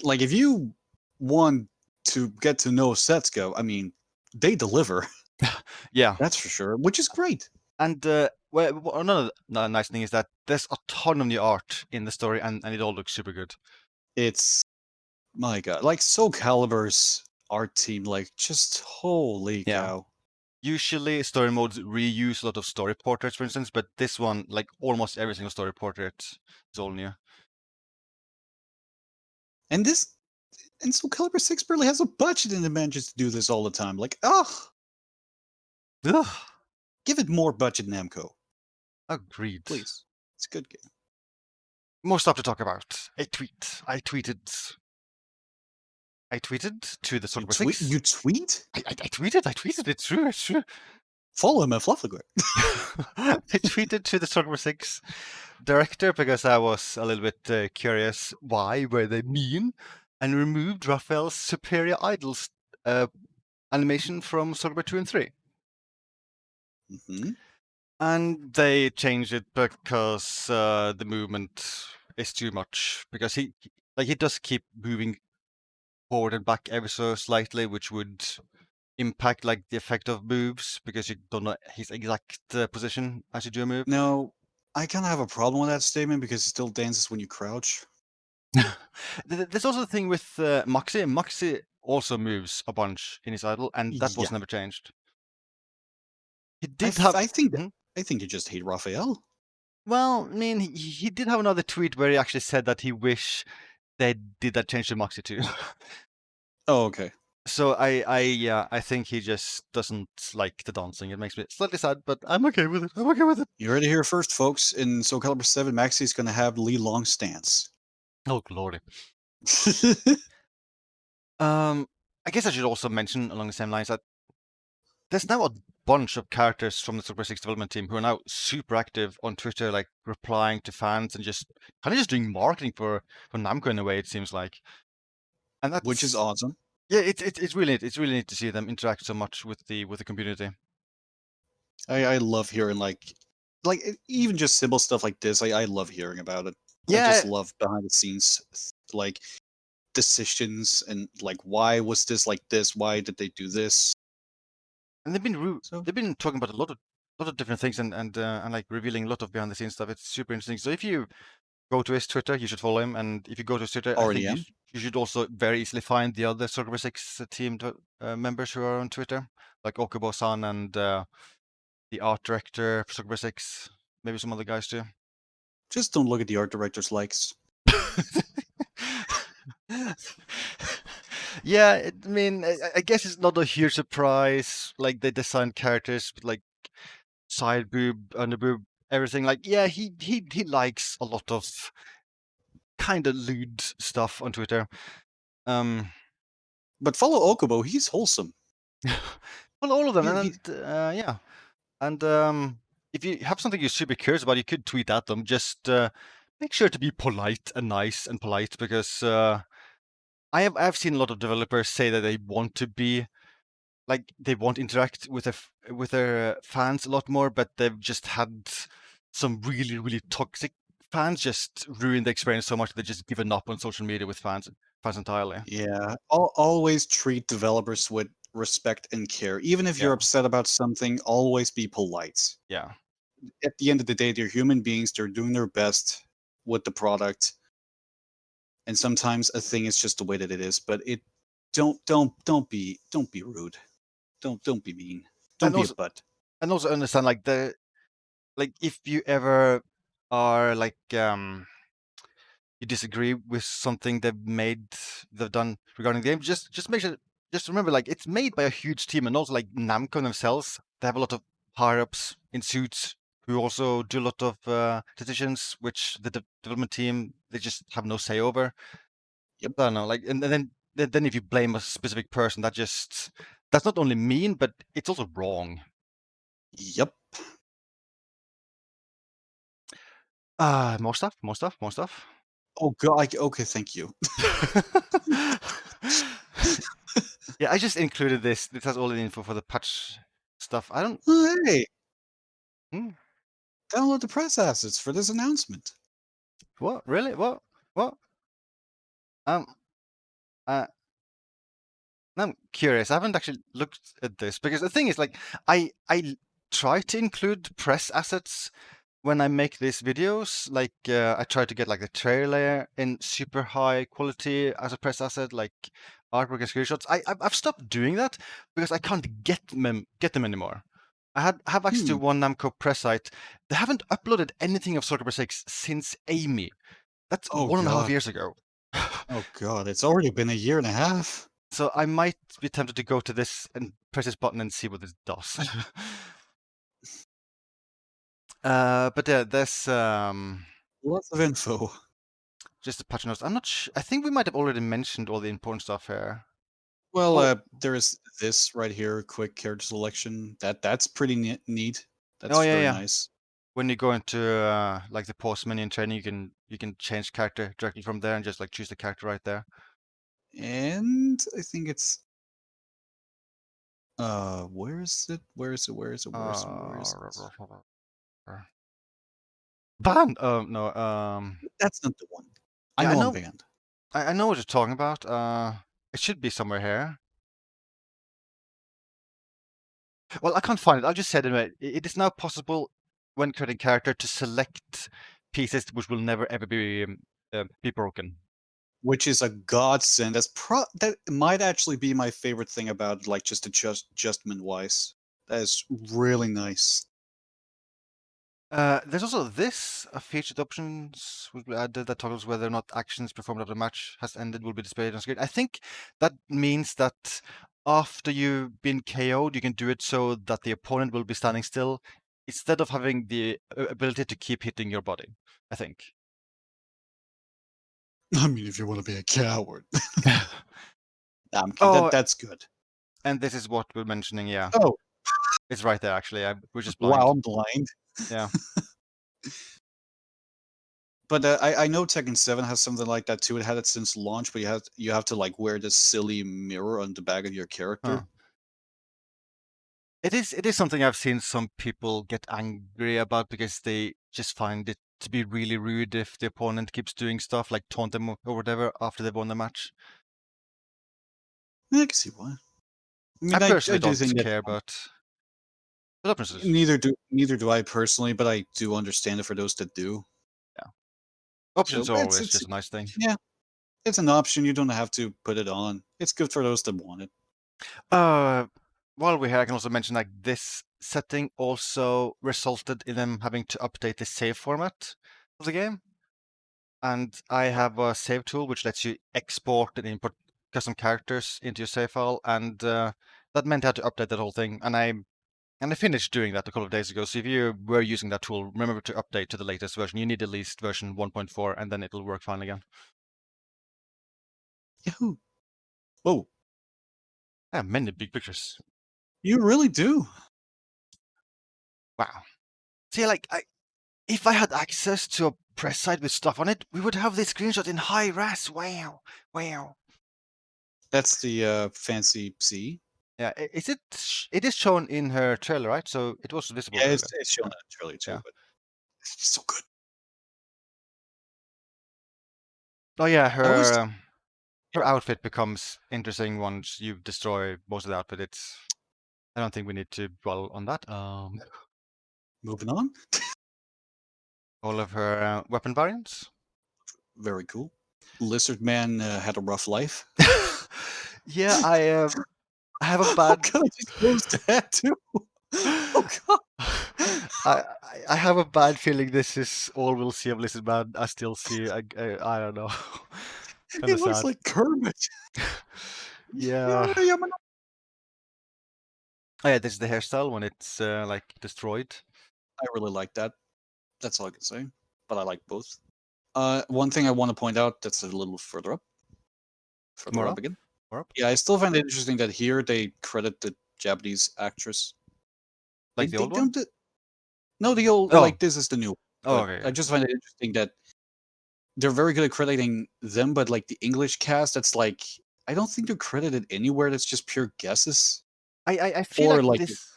B: Like if you want to get to know Setsuka, I mean, they deliver.
A: Yeah,
B: That's for sure, which is great.
A: and another nice thing is that there's a ton of new art in the story, and it all looks super good.
B: It's my god, like SoulCalibur's art team, like just holy
A: Yeah.
B: cow.
A: Usually story modes reuse a lot of story portraits, for instance, but this one, like almost every single story portrait, is all new.
B: And SoulCalibur 6 barely has a budget and it manages to do this all the time. Like, ugh,
A: Ugh,
B: give it more budget, Namco.
A: agreed.
B: Please. It's a good game.
A: More stuff to talk about. I tweeted to the
B: You
A: SoulCalibur
B: tweet?
A: 6.
B: You tweet?
A: I tweeted. It's true.
B: Follow him at FluffyQuack.
A: I tweeted to the SoulCalibur 6 director because I was a little bit curious why were they mean, and removed Raphael's superior idols animation from SoulCalibur 2 and 3.
B: Mm-hmm.
A: And they changed it because the movement is too much. Because he does keep moving forward and back ever so slightly, which would impact like the effect of moves, because you don't know his exact position as you do a move.
B: No, I kind of have a problem with that statement because he still dances when you crouch.
A: There's also the thing with Moxie. Moxie also moves a bunch in his idol, and that was
B: Yeah,
A: never changed. He
B: I,
A: did
B: f-
A: have.
B: I think
A: Mhm.
B: I think you just hate Raphael.
A: Well, I mean, he did have another tweet where he actually said that he wish they did that change to Moxie too.
B: Oh, okay.
A: So I think he just doesn't like the dancing. It makes me slightly sad, but I'm okay with it. I'm okay with it.
B: You heard it here first, folks. In SoulCalibur 7, Maxie's going to have Lee Long stance.
A: Oh, glory. I guess I should also mention along the same lines that there's now a bunch of characters from the Super 6 development team who are now super active on Twitter, like replying to fans and just kind of just doing marketing for Namco in a way, it seems like. And that's
B: which is awesome.
A: Yeah, it's really neat to see them interact so much with the community.
B: I love hearing like even just simple stuff like this. I love hearing about it. I
A: Yeah,
B: just love behind the scenes like decisions and like why was this like this? Why did they do this?
A: and
B: So
A: they've been talking about a lot of different things and like revealing a lot of behind the scenes stuff. It's super interesting. So if you go to his Twitter, you should follow him. And if you go to his Twitter, I
B: already
A: think
B: am.
A: you should also very easily find the other Circle 6 team members who are on Twitter, like Okubo-san and the art director for Circle 6, maybe some other guys too.
B: Just don't look at the art director's likes.
A: Yeah, I mean, I guess it's not a huge surprise. Like they designed characters with like side boob, under boob, everything. Like, yeah, he likes a lot of kind of lewd stuff on Twitter.
B: But follow Okubo, he's wholesome.
A: Well, all of them,
B: He,
A: and yeah, and if you have something you're super curious about, you could tweet at them. Just make sure to be polite and nice and polite, because I've seen a lot of developers say that they want to be like they want to interact with their fans a lot more, but they've just had some really toxic fans just ruin the experience so much that they've just given up on social media with fans entirely.
B: yeah, always treat developers with respect and care. Even if you're
A: Yeah,
B: upset about something, always be polite.
A: yeah.
B: At the end of the day, they're human beings. They're doing their best with the product, and sometimes a thing is just the way that it is. But it don't be rude. Don't be mean. Don't
A: And
B: be a
A: also
B: butt.
A: understand like if you ever are like you disagree with something they've done regarding the game, just make sure, just remember, like, it's made by a huge team, and also like Namco themselves, they have a lot of higher ups in suits who also do a lot of decisions which the development team, they just have no say over.
B: Yep.
A: I don't know, like, and then if you blame a specific person, that's not only mean, but it's also wrong.
B: Yep.
A: More stuff, more stuff, more stuff.
B: Oh god. Okay. Thank you.
A: Yeah, I just included this. This has all the info for the patch stuff. I don't.
B: Hey,
A: Hmm,
B: download the press assets for this announcement.
A: what? Really? What? What? Um. Uh. I'm curious. I haven't actually looked at this because the thing is, like, I try to include press assets when I make these videos. Like, I try to get like the trailer in super high quality as a press asset, like artwork and screenshots. I've stopped doing that because I can't get them anymore. I have access to one Namco press site. They haven't uploaded anything of SoulCalibur 6 since Amy. That's
B: Oh
A: 1.5
B: god.
A: years ago.
B: Oh god. It's already been a year and a half.
A: So I might be tempted to go to this and press this button and see what this does. But yeah, there's
B: Lots of info.
A: just the patch notes. I'm not I think we might have already mentioned all the important stuff here.
B: Well,
A: Oh,
B: there is this right here, quick character selection. That's pretty neat.
A: oh
B: That's
A: yeah,
B: very
A: yeah.
B: nice.
A: When you go into like the pause menu in training, you can change character directly from there and just like choose the character right there.
B: And I think it's where is it? Where is it?
A: Band. No.
B: That's not the one. I
A: Yeah, I
B: know I'm
A: know.
B: banned.
A: I know what you're talking about. It should be somewhere here. Well, I can't find it. I'll just say it anyway. It is now possible when creating character to select pieces which will never ever be broken.
B: Which is a godsend. That might actually be my favorite thing about like just adjustment wise. That is really nice.
A: There's also this featured options will be added that toggles whether or not actions performed after the match has ended will be displayed on screen. I think that means that after you've been KO'd, you can do it so that the opponent will be standing still instead of having the ability to keep hitting your body, I think.
B: I mean, if you want to be a coward. I'm kidding.
A: Oh,
B: That's good.
A: and this is what we're mentioning, yeah.
B: Oh,
A: It's right there, actually. We're just blind.
B: Wow, I'm blind.
A: Yeah.
B: But I know Tekken 7 has something like that too. It had it since launch, but you have to like wear this silly mirror on the back of your character.
A: Huh. It is something I've seen some people get angry about because they just find it to be really rude if the opponent keeps doing stuff like taunt them or whatever after they've won the match.
B: I can see why. I mean,
A: I
B: I
A: personally
B: do
A: don't
B: think that
A: care, but options.
B: neither do I personally, but I do understand it for those that do.
A: Yeah.
B: So
A: Options are
B: it's
A: always just a nice thing.
B: yeah, it's an option. You don't have to put it on. It's good for those that want it.
A: While we're here, I can also mention like this setting also resulted in them having to update the save format of the game. And I have a save tool which lets you export and import custom characters into your save file, and that meant I had to update that whole thing. And I finished doing that a couple of days ago. So if you were using that tool, remember to update to the latest version. You need at least version 1.4, and then it'll work fine again.
B: Yahoo! Whoa,
A: Yeah, many big pictures.
B: you really do.
A: Wow. See, like if I had access to a press site with stuff on it, we would have this screenshot in high res. Wow, wow.
B: That's the fancy C.
A: Yeah, is it? It is shown in her trailer, right? So it was visible.
B: Yeah,
A: Earlier.
B: it's shown in the trailer too,
A: Yeah.
B: but it's so good.
A: Oh yeah,
B: always
A: her outfit becomes interesting once you destroy most of the outfit. I don't think we need to dwell on that.
B: moving on.
A: All of her weapon variants.
B: Very cool. Lizard Man had a rough life.
A: Yeah, I have a
B: Oh
A: bad.
B: god, I just closed the head too. Oh god.
A: I have a bad feeling this is all we'll see of Lizard Man. I still see. I don't know. Kind
B: He
A: of
B: looks
A: sad.
B: like Kermit.
A: Yeah. Oh yeah, this is the hairstyle when it's like destroyed.
B: I really like that. That's all I can say. But I like both. One thing I want to point out that's a little further up.
A: More
B: up
A: up?
B: again.
A: More up?
B: Yeah, I still find it interesting that here they credit the Japanese actress.
A: Like the old one?
B: No, the old
A: Oh.
B: like this is the new one.
A: Oh,
B: But
A: okay.
B: I just find it interesting that they're very good at crediting them, but like the English cast, that's like I don't think they're credited anywhere. That's just pure guesses.
A: I feel
B: Or
A: like
B: like
A: this.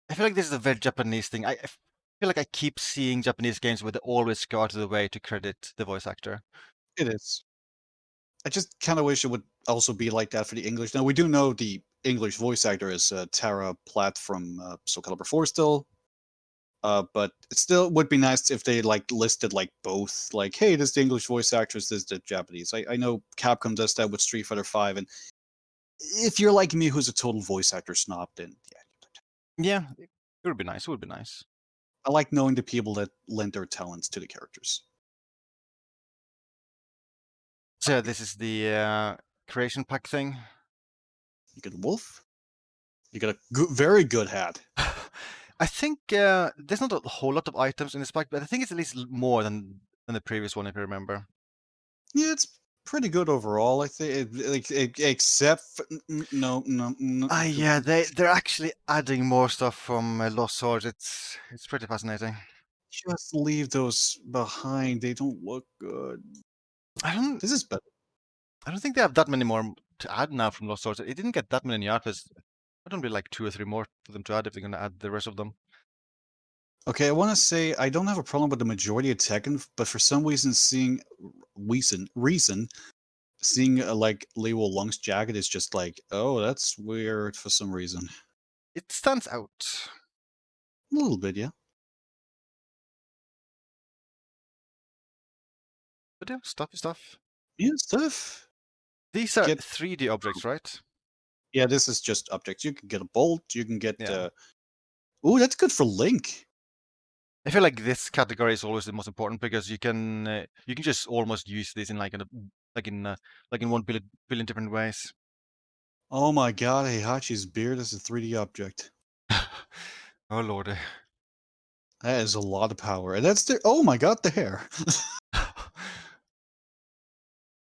A: I feel like this is a very Japanese thing. I feel like I keep seeing Japanese games where they always go out of the way to credit the voice actor.
B: it is. I just kind of wish it would also be like that for the English. Now we do know the English voice actor is Tara Platt from SoulCalibur 4 still. But it still would be nice if they like listed like both, like, hey, this is the English voice actress, this is the Japanese. I know Capcom does that with Street Fighter 5, and if you're like me, who's a total voice actor snob, then
A: Yeah, it would be nice. It would be nice.
B: I like knowing the people that lend their talents to the characters.
A: So this is the creation pack thing.
B: You get a wolf. You get a very good hat.
A: I think there's not a whole lot of items in this pack, but I think it's at least more than the previous one, if you remember.
B: Yeah, it's pretty good overall. I think, except no.
A: Yeah, they're actually adding more stuff from Lost Swords. It's pretty fascinating.
B: Just leave those behind. They don't look good. This is better.
A: I don't think they have that many more to add now from Lost Swords. It didn't get that many new outfits. I don't be like 2 or 3 more for them to add if they're going to add the rest of them.
B: Okay, I want to say I don't have a problem with the majority of Tekken, but for some reason, seeing like Leo Long's jacket is just like, oh, that's weird for some reason.
A: It stands out.
B: A little bit, yeah.
A: But yeah, stuff.
B: Yeah, stuff.
A: These are 3D objects, right?
B: Yeah, this is just objects. You can get a bolt. You can get.
A: Yeah.
B: Oh, that's good for Link.
A: I feel like this category is always the most important because you can just almost use this in like in 1 billion different ways.
B: Oh my God, Heihachi's beard is a 3D object.
A: Oh lordy.
B: That is a lot of power. And that's the. Oh my God, the hair.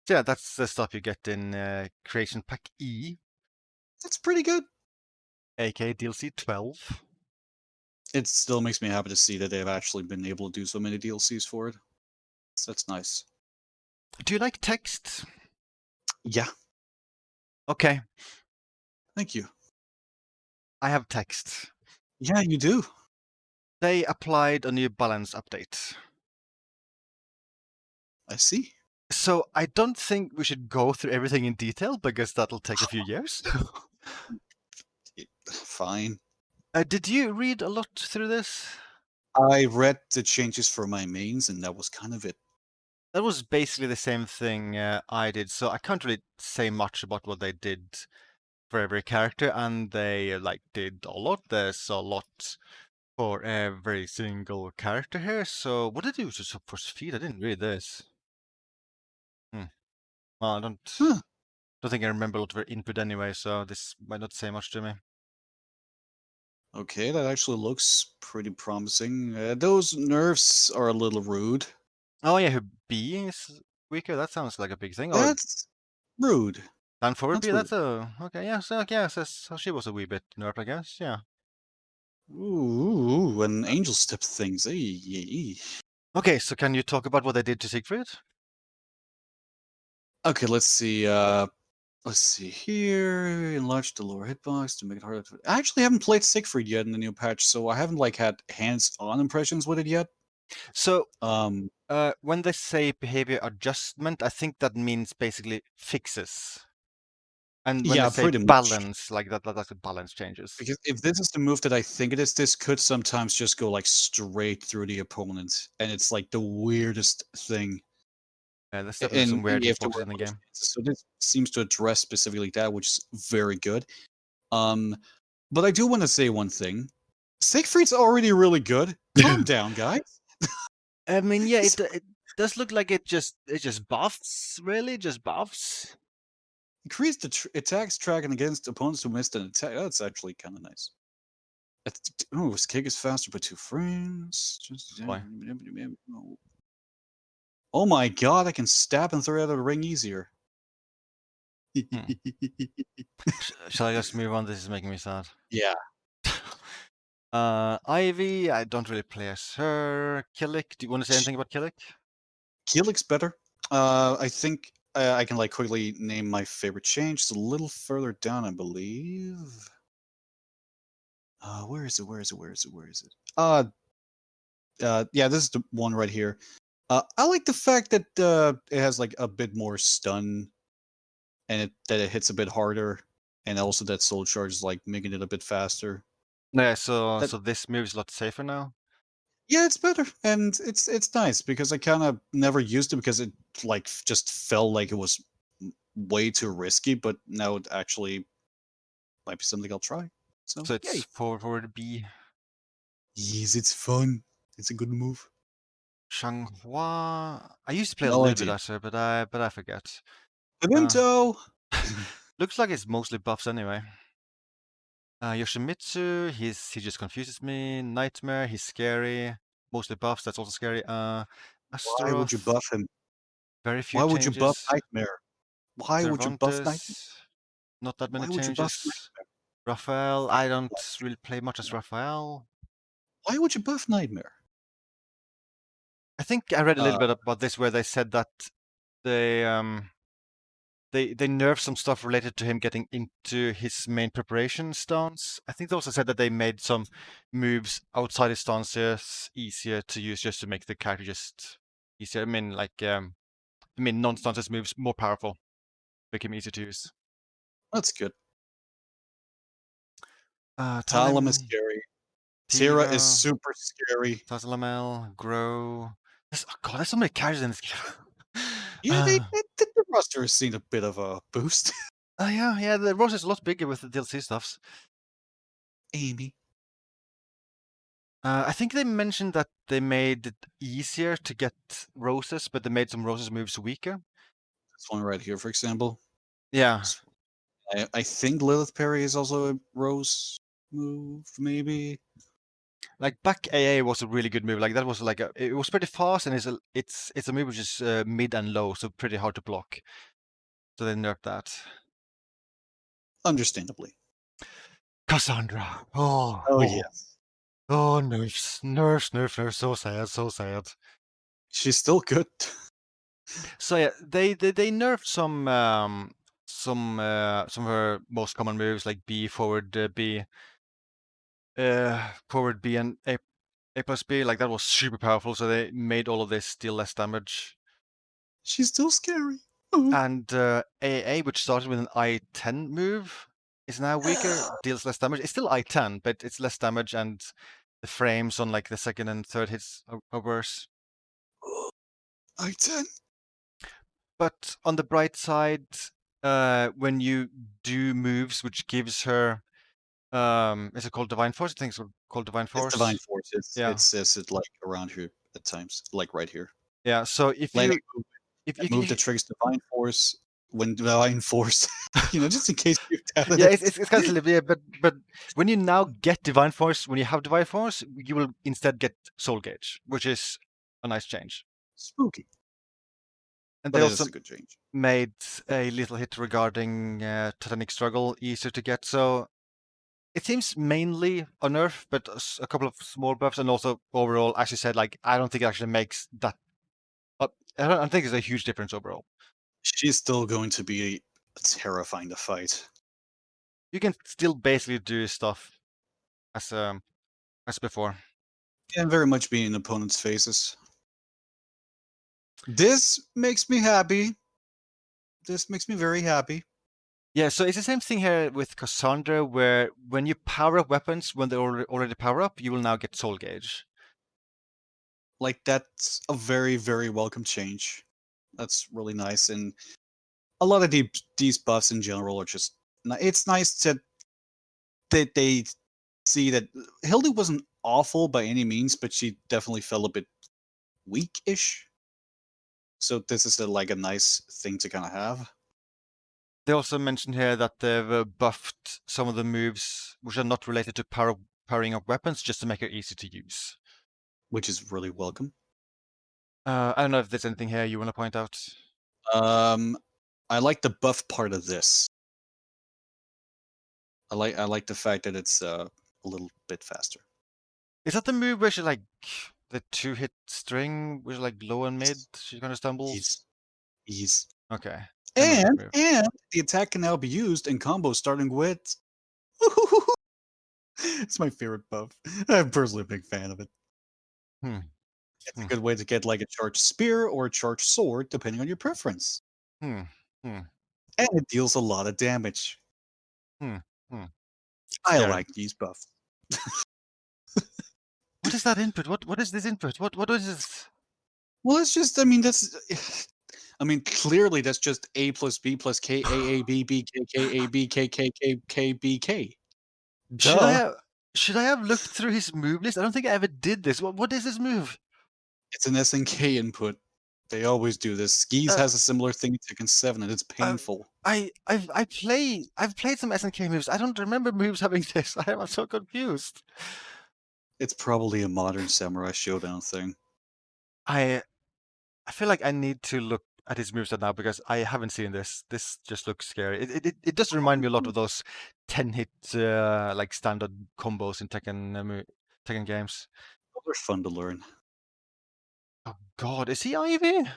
A: Yeah, that's the stuff you get in Creation Pack E.
B: That's pretty good.
A: aka DLC 12.
B: It still makes me happy to see that they've actually been able to do so many DLCs for it. So that's nice.
A: Do you like text?
B: Yeah,
A: Okay,
B: thank you.
A: I have text.
B: Yeah, you do.
A: They applied a new balance update.
B: I see.
A: So I don't think we should go through everything in detail because that'll take a few years.
B: Fine.
A: Did you read a lot through this?
B: I read the changes for my mains, and that was kind of it.
A: That was basically the same thing I did, so I can't really say much about what they did for every character, and they did a lot. There's a lot for every single character here. So what did they do for speed? I didn't read this. Well, I
B: Huh.
A: don't think I remember a lot of their input anyway, so this might not say much to me.
B: Okay, that actually looks pretty promising. Those nerfs are a little rude.
A: Oh yeah, her B is weaker. That sounds like a big thing. Oh,
B: That's rude.
A: and forward
B: That's
A: B.
B: rude.
A: That's a okay. Yeah, so she was a wee bit nerfed, I guess. Yeah.
B: Ooh, an angel step things. Hey.
A: Okay, so can you talk about what they did to Siegfried?
B: Okay, let's see. Let's see here. Enlarge the lower hitbox to make it harder to. I actually haven't played Siegfried yet in the new patch, so I haven't had hands-on impressions with it yet.
A: So,
B: Um,
A: when they say behavior adjustment, I think that means basically fixes. And when they
B: yeah,
A: say
B: pretty much.
A: balance, that's the balance changes.
B: Because if this is the move that I think it is, this could sometimes just go straight through the opponent, and it's the weirdest thing.
A: Yeah, there's definitely some weird
B: you have to
A: hitboxes
B: work
A: in the
B: with those
A: game.
B: chances. So this seems to address specifically that, which is very good. But I do want to say one thing. Siegfried's already really good. Calm down, guys.
A: I mean, yeah, it does look like it just buffs, really, just buffs.
B: Increase the attacks tracking against opponents who missed an attack. That's actually kind of nice. Oh, his kick is faster by 2 frames.
A: Boy.
B: Oh my god, I can stab and throw out of the ring easier.
A: Shall I just move on? This is making me sad.
B: Yeah.
A: Ivy, I don't really play as her. Killick, do you want to say anything about Killick?
B: Killick's better. I think I can quickly name my favorite change. It's a little further down, I believe. Where is it? Yeah, this is the one right here. I like the fact that it has a bit more stun, and that it hits a bit harder, and also that soul charge is making it a bit faster.
A: Yeah, so
B: That-
A: so this move is a lot safer now.
B: Yeah, it's better, and it's nice because I kind of never used it because it just felt like it was way too risky. But now it actually might be something I'll try. So
A: So
B: yay!
A: it's forward B.
B: Yes, it's fun. It's a good move.
A: Changhua. I used to play a
B: No
A: little
B: idea.
A: bit as her, but I forget.
B: Pvimto.
A: Looks like it's mostly buffs anyway. Yoshimitsu, he just confuses me. Nightmare, he's scary. Mostly buffs, that's also scary.
B: Why would you
A: Astaroth,
B: buff him?
A: very few
B: Why would you buff
A: changes.
B: Nightmare? Why would you buff Nightmare?
A: Cervantes, not that many
B: Why would you buff
A: changes.
B: Nightmare?
A: Raphael, I don't really play much as Raphael.
B: Why would you buff Nightmare?
A: I think I read a little
B: Uh,
A: bit about this where they said that they nerfed some stuff related to him getting into his main preparation stance. I think they also said that they made some moves outside his stances easier to use just to make the character just easier. I mean non-stances moves more powerful, make him easier to use.
B: that's good.
A: Talim,
B: Talum is scary. Tira is
A: Tiva,
B: super scary.
A: Tazalamel, Grow. God, there's so many characters in this game.
B: Yeah, the roster has seen a bit of a boost.
A: Yeah, the roster is a lot bigger with the DLC stuffs.
B: Amy.
A: I think they mentioned that they made it easier to get roses, but they made some roses moves weaker.
B: This one right here, for example.
A: Yeah.
B: I think Lilith Perry is also a rose move, maybe.
A: Like back AA was a really good move. Like that was it was pretty fast, and it's a move which is mid and low, so pretty hard to block. So they nerfed that.
B: Understandably.
A: Cassandra.
B: Oh yes,
A: Oh, nerfs. So sad.
B: she's still good.
A: So yeah, they nerfed some of her most common moves like B forward B forward B and A plus B. Like that was super powerful. So they made all of this deal less damage.
B: She's still scary. Oh.
A: And AA, which started with an I-10 move, is now weaker, deals less damage. It's still I-10, but it's less damage, and the frames on like the second and third hits are worse.
B: I-10.
A: But on the bright side, when you do moves which gives her, is it called Divine Force? I think it's called Divine Force.
B: It's Divine Force.
A: Yeah.
B: It says it like around here at times, like right here.
A: Yeah. So if
B: Landing
A: you
B: move that triggers Divine Force when Divine Force, just in case you've doubted
A: yeah,
B: it.
A: it's kind of silly, yeah, but when you now get Divine Force, when you have Divine Force, you will instead get Soul Gauge, which is a nice change.
B: Spooky.
A: And
B: But
A: they
B: it is
A: also
B: a good change.
A: made a little hit regarding Titanic Struggle easier to get. So it seems mainly a nerf, but a couple of small buffs, and also overall, as you said, like I don't think it actually makes that. I don't think it's a huge difference overall.
B: She's still going to be terrifying to fight.
A: You can still basically do stuff as before.
B: And very much be in opponents' faces. This makes me happy. This makes me very happy.
A: Yeah, so it's the same thing here with Cassandra, where when you power up weapons when they're already power up, you will now get Soul Gauge.
B: Like, that's a very, very welcome change. That's really nice. And a lot of these buffs in general are just... It's nice that they see that Hildy wasn't awful by any means, but she definitely felt a bit weak-ish. So this is like a nice thing to kind of have.
A: They also mentioned here that they've buffed some of the moves which are not related to powering up weapons, just to make it easy to use.
B: Which is really welcome.
A: I don't know if there's anything here you want to point out.
B: I like the buff part of this. I like the fact that it's a little bit faster.
A: Is that the move where she like the 2-hit string, which is like low and mid? She's gonna stumble.
B: Ease.
A: Okay.
B: And the attack can now be used in combos starting with. It's my favorite buff. I'm personally a big fan of it. It's a good way to get like a charged spear or a charged sword, depending on your preference. And it deals a lot of damage. I like these buffs.
A: What is that input? What is this input? What is this?
B: Well, it's just, clearly that's just A plus B plus K, A, A, B, B, K, K, A, B, K, K, K, K, B, K.
A: Should I have looked through his move list? I don't think I ever did this. What is this move?
B: It's an SNK input. They always do this. Skis has a similar thing to Tekken 7, and it's painful.
A: I've played some SNK moves. I don't remember moves having this. I'm so confused.
B: It's probably a modern Samurai Showdown thing.
A: I feel like I need to look at his moveset now because I haven't seen this. This just looks scary. It does remind me a lot of those 10-hit like standard combos in Tekken games.
B: They're fun to learn.
A: Oh God, is he Ivy?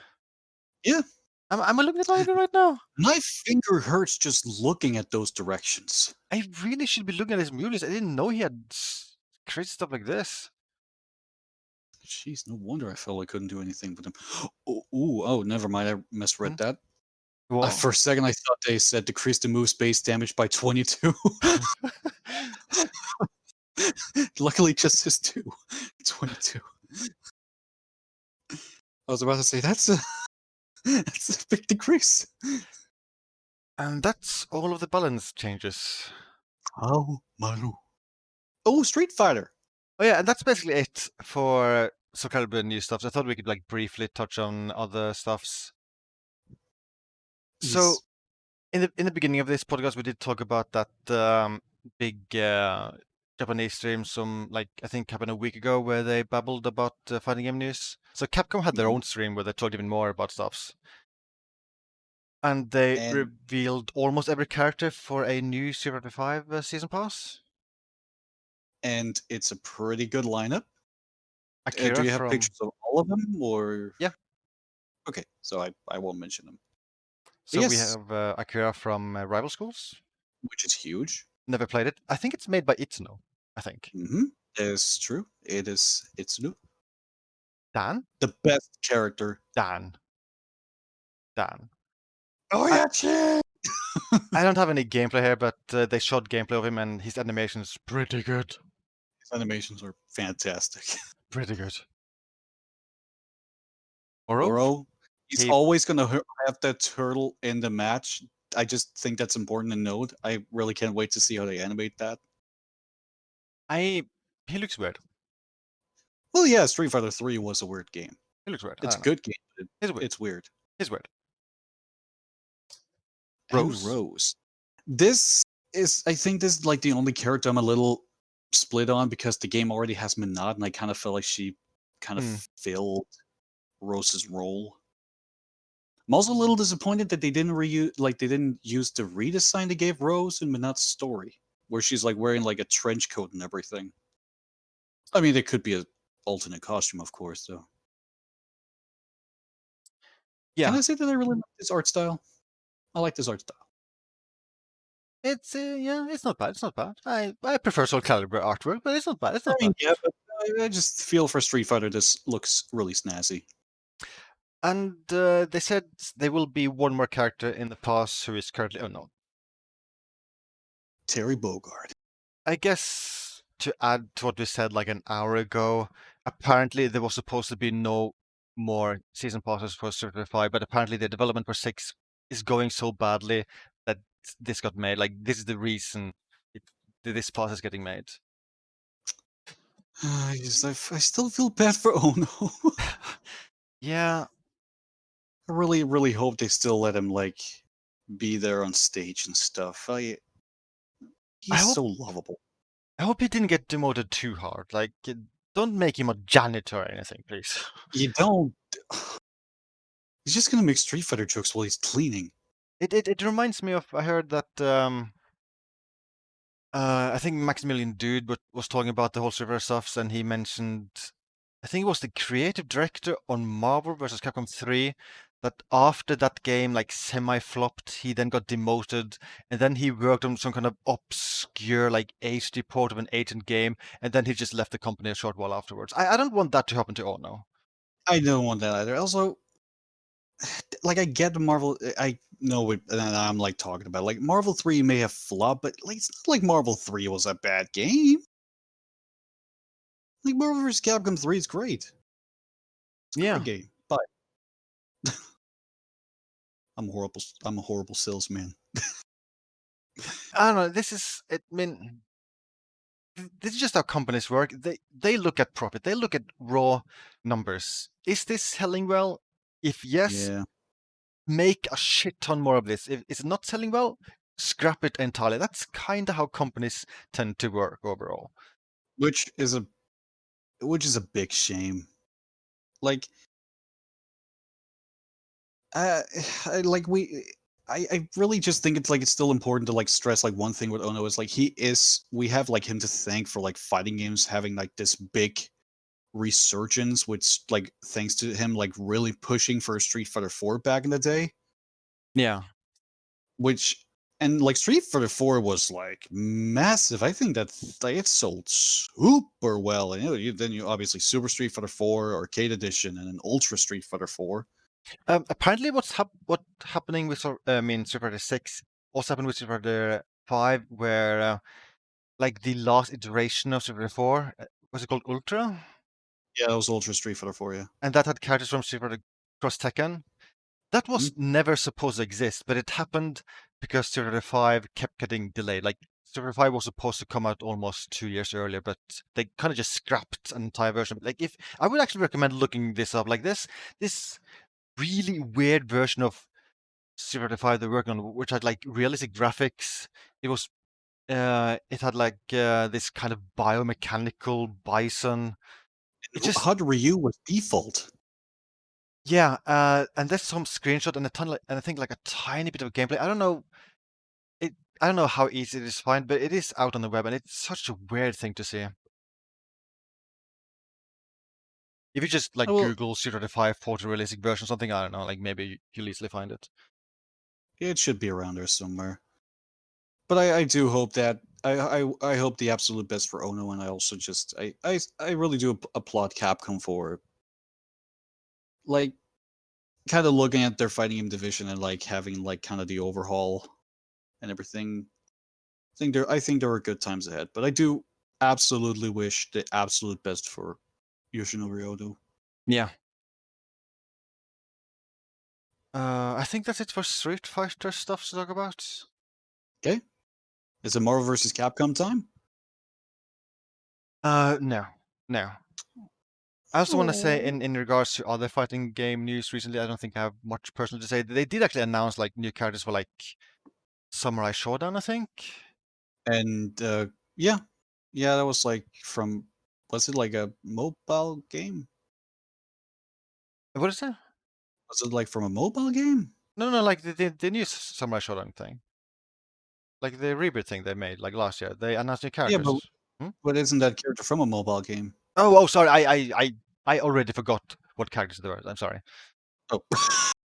B: Yeah.
A: I'm looking at Ivy right now.
B: My finger hurts just looking at those directions.
A: I really should be looking at his move list. I didn't know he had crazy stuff like this.
B: Jeez, no wonder I felt I couldn't do anything with him. Oh, never mind. I misread that. For a second, I thought they said decrease the move space damage by 22. Luckily, just says 22. I was about to say that's a big decrease.
A: And that's all of the balance changes.
B: Oh, Maru. Oh, Street Fighter.
A: Oh yeah, and that's basically it for SoulCalibur new stuff. So I thought we could like briefly touch on other stuffs. So in the beginning of this podcast, we did talk about that big Japanese stream, I think happened a week ago, where they babbled about fighting game news. So Capcom had their own stream where they talked even more about stuffs. And they revealed almost every character for a new 0.5 season pass.
B: and it's a pretty good lineup. Do
A: Akira
B: you have
A: from
B: pictures of all of them, or
A: Yeah.
B: Okay, so I won't mention them.
A: So we
B: Yes,
A: have Akira from Rival Schools.
B: which is huge.
A: Never played it. I think it's made by Itsuno. I think
B: It's true. It's new.
A: Dan.
B: The best character.
A: Dan. Dan.
B: Oh
A: I,
B: yeah, Chin!
A: I don't have any gameplay here, but they showed gameplay of him, and his animation is pretty good.
B: His animations are fantastic.
A: Pretty good. Oro?
B: Oro, he's
A: He
B: always gonna have that turtle in the match. I just think that's important to note. I really can't wait to see how they animate that.
A: he looks weird.
B: Well, yeah, Street Fighter 3 was a weird game.
A: He looks weird. I
B: It's a
A: don't know.
B: good game, but
A: He's weird.
B: it's weird.
A: He's weird.
B: And
A: Rose?
B: Rose. This is, I think, this is like the only character I'm a little split on because the game already has Minot, and I kind of felt like she kind of filled Rose's role. I'm also a little disappointed that they didn't use the redesign they gave Rose in Minot's story, where she's like wearing like a trench coat and everything. I mean, it could be an alternate costume, of course, though.
A: Yeah.
B: Can I say that I really like this art style? I like this art style.
A: It's it's not bad. It's not bad. I prefer SoulCalibur artwork, but it's not bad. It's not bad.
B: Yeah, but I just feel for Street Fighter this looks really snazzy.
A: And they said there will be one more character in the past who is currently unknown.
B: Terry Bogard.
A: I guess to add to what we said like an hour ago, apparently there was supposed to be no more season passes for Street Fighter 5, but apparently the development for 6 is going so badly that this got made. Like this is the reason this pass is getting made.
B: I still feel bad for Ono.
A: Yeah.
B: I really, really hope they still let him like be there on stage and stuff. He's so lovable.
A: I hope he didn't get demoted too hard. Like, don't make him a janitor or anything, please.
B: You don't. He's just gonna make Street Fighter jokes while he's cleaning.
A: It reminds me of, I heard that I think Maximilian Dude was talking about the whole server stuff, and he mentioned, I think it was the creative director on Marvel vs. Capcom 3, that after that game like semi-flopped, he then got demoted, and then he worked on some kind of obscure like HD port of an agent game, and then he just left the company a short while afterwards. I don't want that to happen to Ono.
B: I don't want that either. Also, like I get the Marvel. I know it, and I'm like talking about like Marvel 3 may have flopped, but like it's not like Marvel 3 was a bad game. Like Marvel vs. Capcom 3 is great. It's a
A: Yeah.
B: great game, but I'm horrible. I'm a horrible salesman.
A: I don't know. This is, I mean, this is just how companies work. They look at profit. They look at raw numbers. Is this selling well? If yes,
B: Yeah.
A: make a shit ton more of this. If it's not selling well, scrap it entirely. That's kind of how companies tend to work overall.
B: Which is a big shame. Like, I like I really just think it's like it's still important to like stress like one thing with Ono is like we have like him to thank for like fighting games having like this big resurgence, which like thanks to him like really pushing for Street Fighter 4 back in the day.
A: Yeah.
B: Which and like Street Fighter 4 was like massive. I think that like, it sold super well. And then you obviously Super Street Fighter 4 Arcade Edition and an Ultra Street Fighter 4.
A: Apparently, what's happening with Street Fighter 6 also happened with Street Fighter 5, where like the last iteration of Street Fighter 4 was it called Ultra?
B: Yeah, it was Ultra Street Fighter 4. Yeah,
A: And that had characters from Street Fighter Cross Tekken. That was never supposed to exist, but it happened because Street Fighter 5 kept getting delayed. Like Street Fighter 5 was supposed to come out almost 2 years earlier, but they kind of just scrapped an entire version. Like if I would actually recommend looking this up. Like this really weird version of Street Fighter 5 they're working on, which had like realistic graphics. It had like this kind of biomechanical bison. It just
B: HUD Ryu was default.
A: Yeah, and there's some screenshot and and I think like a tiny bit of gameplay. I don't know. I don't know how easy it is to find, but it is out on the web, and it's such a weird thing to see. If you just like
B: Well,
A: Google Street Fighter 5 photorealistic version, something, I don't know, like maybe you'll easily find it.
B: it should be around there somewhere. But I do hope that I hope the absolute best for Ono, and I also just I really do applaud Capcom for like kind of looking at their fighting game division and like having like kind of the overhaul and everything. I think there are good times ahead, but I do absolutely wish the absolute best for Yoshinori Odo.
A: Yeah. I think that's it for Street Fighter stuff to talk about.
B: Okay, is it Marvel vs. Capcom time?
A: No. I also want to say, in regards to other fighting game news recently, I don't think I have much personal to say. They did actually announce like new characters for like Samurai Shodown, I think.
B: And yeah, that was like from, was it like a mobile game?
A: What is that?
B: Was it like from a mobile game?
A: No, like the new Samurai Shodown thing, like the reboot thing they made like last year. They announced new
B: Yeah,
A: characters. Hmm?
B: but isn't that character from a mobile game?
A: Oh, sorry. I already forgot what characters there were. I'm sorry.
B: Oh,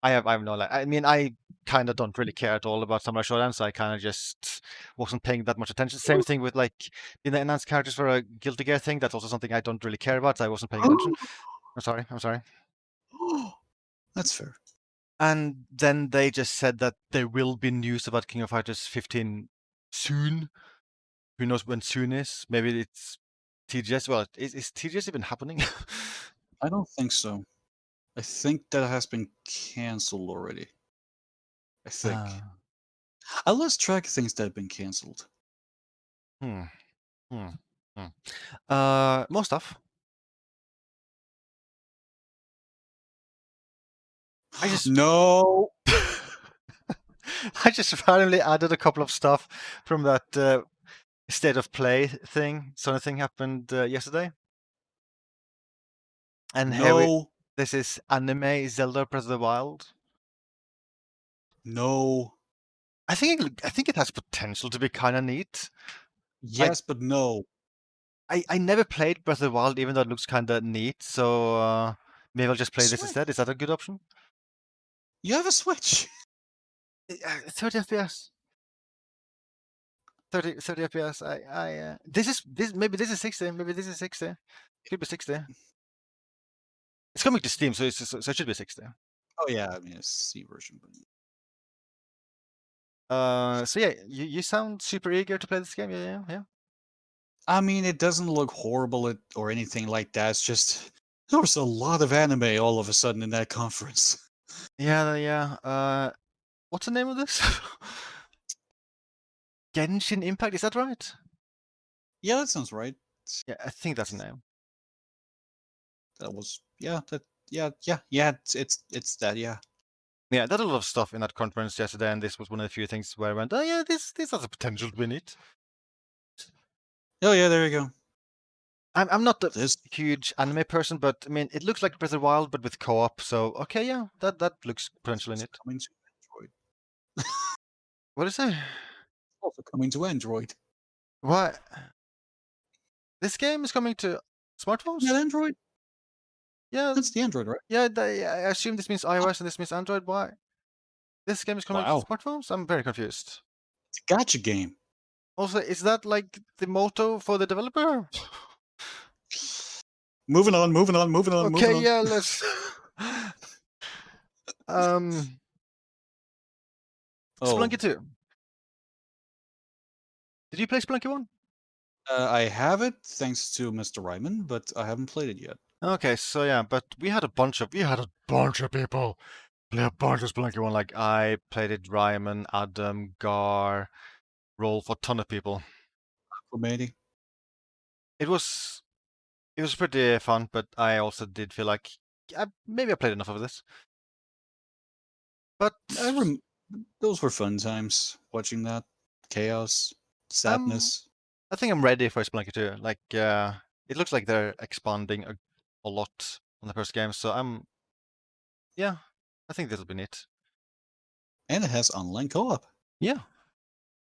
A: I have no like. I mean, I kind of don't really care at all about Samurai Shodown, so I kind of just wasn't paying that much attention. Same thing with like the announced characters for a Guilty Gear thing. That's also something I don't really care about, so I wasn't paying attention. I'm sorry.
B: that's fair.
A: And then they just said that there will be news about King of Fighters 15 soon. Who knows when soon is? Maybe it's TGS. Well, is TGS even happening?
B: I don't think so. I think that has been cancelled already. I think.
A: Ah.
B: I lost track of things that have been cancelled.
A: Hmm. Hmm. Hmm. More stuff.
B: No.
A: I just randomly added a couple of stuff from that state of play thing. Sort of thing happened yesterday. And
B: No.
A: this is anime Zelda Breath of the Wild.
B: No.
A: I think it has potential to be kind of neat.
B: Yes, but no.
A: I never played Breath of the Wild, even though it looks kind of neat. So maybe I'll just play this
B: Switch.
A: instead. Is that a good option?
B: You have a Switch.
A: 30 FPS. 30 FPS. Maybe this is 60. Maybe this is 60. Could be 60. It's coming to Steam, so it should be 60.
B: Oh yeah, I mean it's C version, but
A: So yeah, you sound super eager to play this game. Yeah.
B: I mean it doesn't look horrible or anything like that. It's just there was a lot of anime all of a sudden in that conference.
A: Yeah. What's the name of this? Genshin Impact, is that right?
B: Yeah, that sounds right.
A: Yeah, I think that's the name.
B: That was yeah, it's that, yeah.
A: Yeah, there's a lot of stuff in that conference yesterday, and this was one of the few things where I went, oh yeah, this has the potential to be neat.
B: Oh yeah, there you go.
A: I'm not a
B: This
A: huge anime person, but I mean, it looks like Breath of the Wild, but with co-op. So okay, yeah, that looks potentially neat.
B: coming to Android.
A: What is it?
B: Also coming to Android.
A: What? This game is coming to smartphones?
B: Yeah, Android.
A: Yeah,
B: That's the Android, right?
A: yeah. I assume this means iOS and this means Android. Why? This game is coming to
B: Wow.
A: smartphones? I'm very confused.
B: It's a gotcha game.
A: Also, is that like the motto for the developer?
B: Moving on.
A: Okay, yeah, let's. Spelunky 2. Did you play Spelunky 1?
B: I have it thanks to Mr. Ryman, but I haven't played it yet.
A: Okay, so yeah, but we had a bunch of people play a bunch of Spelunky 1. Like I played it, Ryman, Adam, Gar, Rolf, a ton of people.
B: Maybe.
A: It was pretty fun, but I also did feel like maybe I played enough of this. But
B: those were fun times watching that chaos, sadness.
A: I think I'm ready for Spelunky 2. Like it looks like they're expanding a lot on the first game, so I think this will be neat.
B: And it has online co-op.
A: Yeah.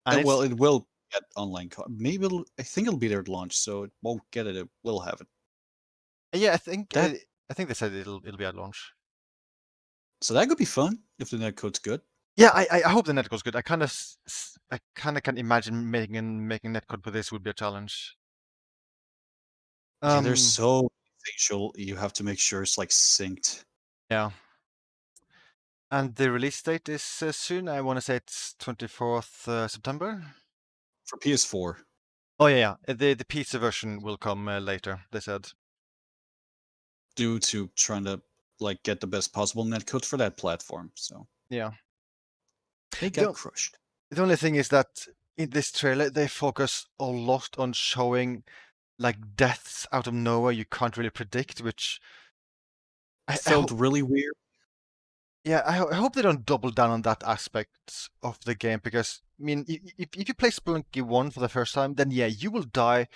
A: And
B: Well,
A: it's
B: it will get online. Maybe I think it'll be there at launch, so it won't get it. It will have it.
A: yeah,
B: That
A: I think they said it'll be at launch.
B: so that could be fun if the netcode's good.
A: Yeah, I hope the netcode's good. I kind of can imagine making netcode for this would be a challenge.
B: Yeah, there's
A: Um,
B: so many things you have to make sure it's like synced.
A: yeah. And the release date is soon. I want to say it's 24th September.
B: For PS4
A: Oh yeah, yeah. The PC version will come later. They said.
B: due to trying to like get the best possible netcode for that platform. So
A: Yeah.
B: they got
A: The,
B: crushed.
A: the only thing is that in this trailer they focus a lot on showing like deaths out of nowhere you can't really predict, which I
B: Felt really weird.
A: yeah, I hope they don't double down on that aspect of the game because I mean, if you play Spelunky 1 for the first time, then yeah, you will die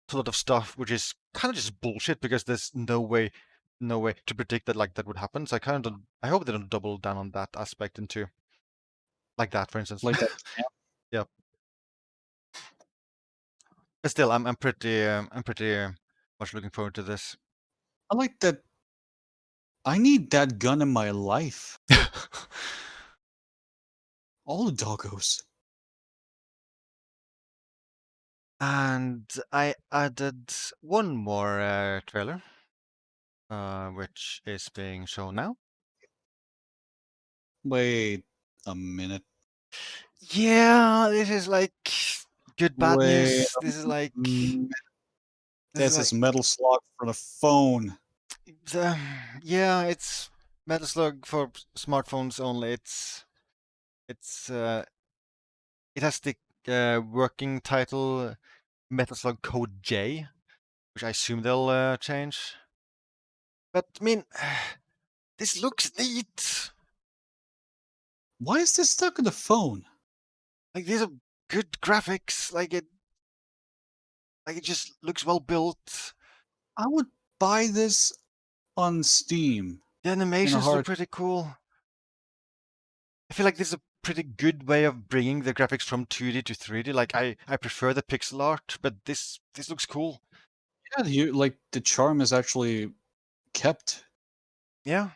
A: to a lot of stuff, which is kind of just bullshit because there's no way to predict that like that would happen. So I kind of don't, I hope they don't double down on that aspect into like that, for instance.
B: Like that.
A: Yeah, but still, I'm pretty much looking forward to this.
B: I like that. I need that gun in my life. All the doggos.
A: And I added one more trailer, which is being shown now.
B: Wait a minute.
A: Yeah, this is like good bad
B: Wait
A: news. This is
B: a
A: like
B: minute.
A: this is
B: This
A: like
B: is Metal Slug for the phone.
A: the yeah, it's Metal Slug for smartphones only. It's it has the working title Metal Slug Code J, which I assume they'll change. But I mean, this looks neat.
B: Why is this stuck in the phone?
A: Like these are good graphics. Like it just looks well built.
B: I would buy this on Steam
A: The
B: in a
A: animations look
B: heart.
A: pretty cool. I feel like this is a pretty good way of bringing the graphics from 2D to 3D. Like I prefer the pixel art, but this looks cool.
B: Yeah, like the charm is actually kept.
A: Yeah.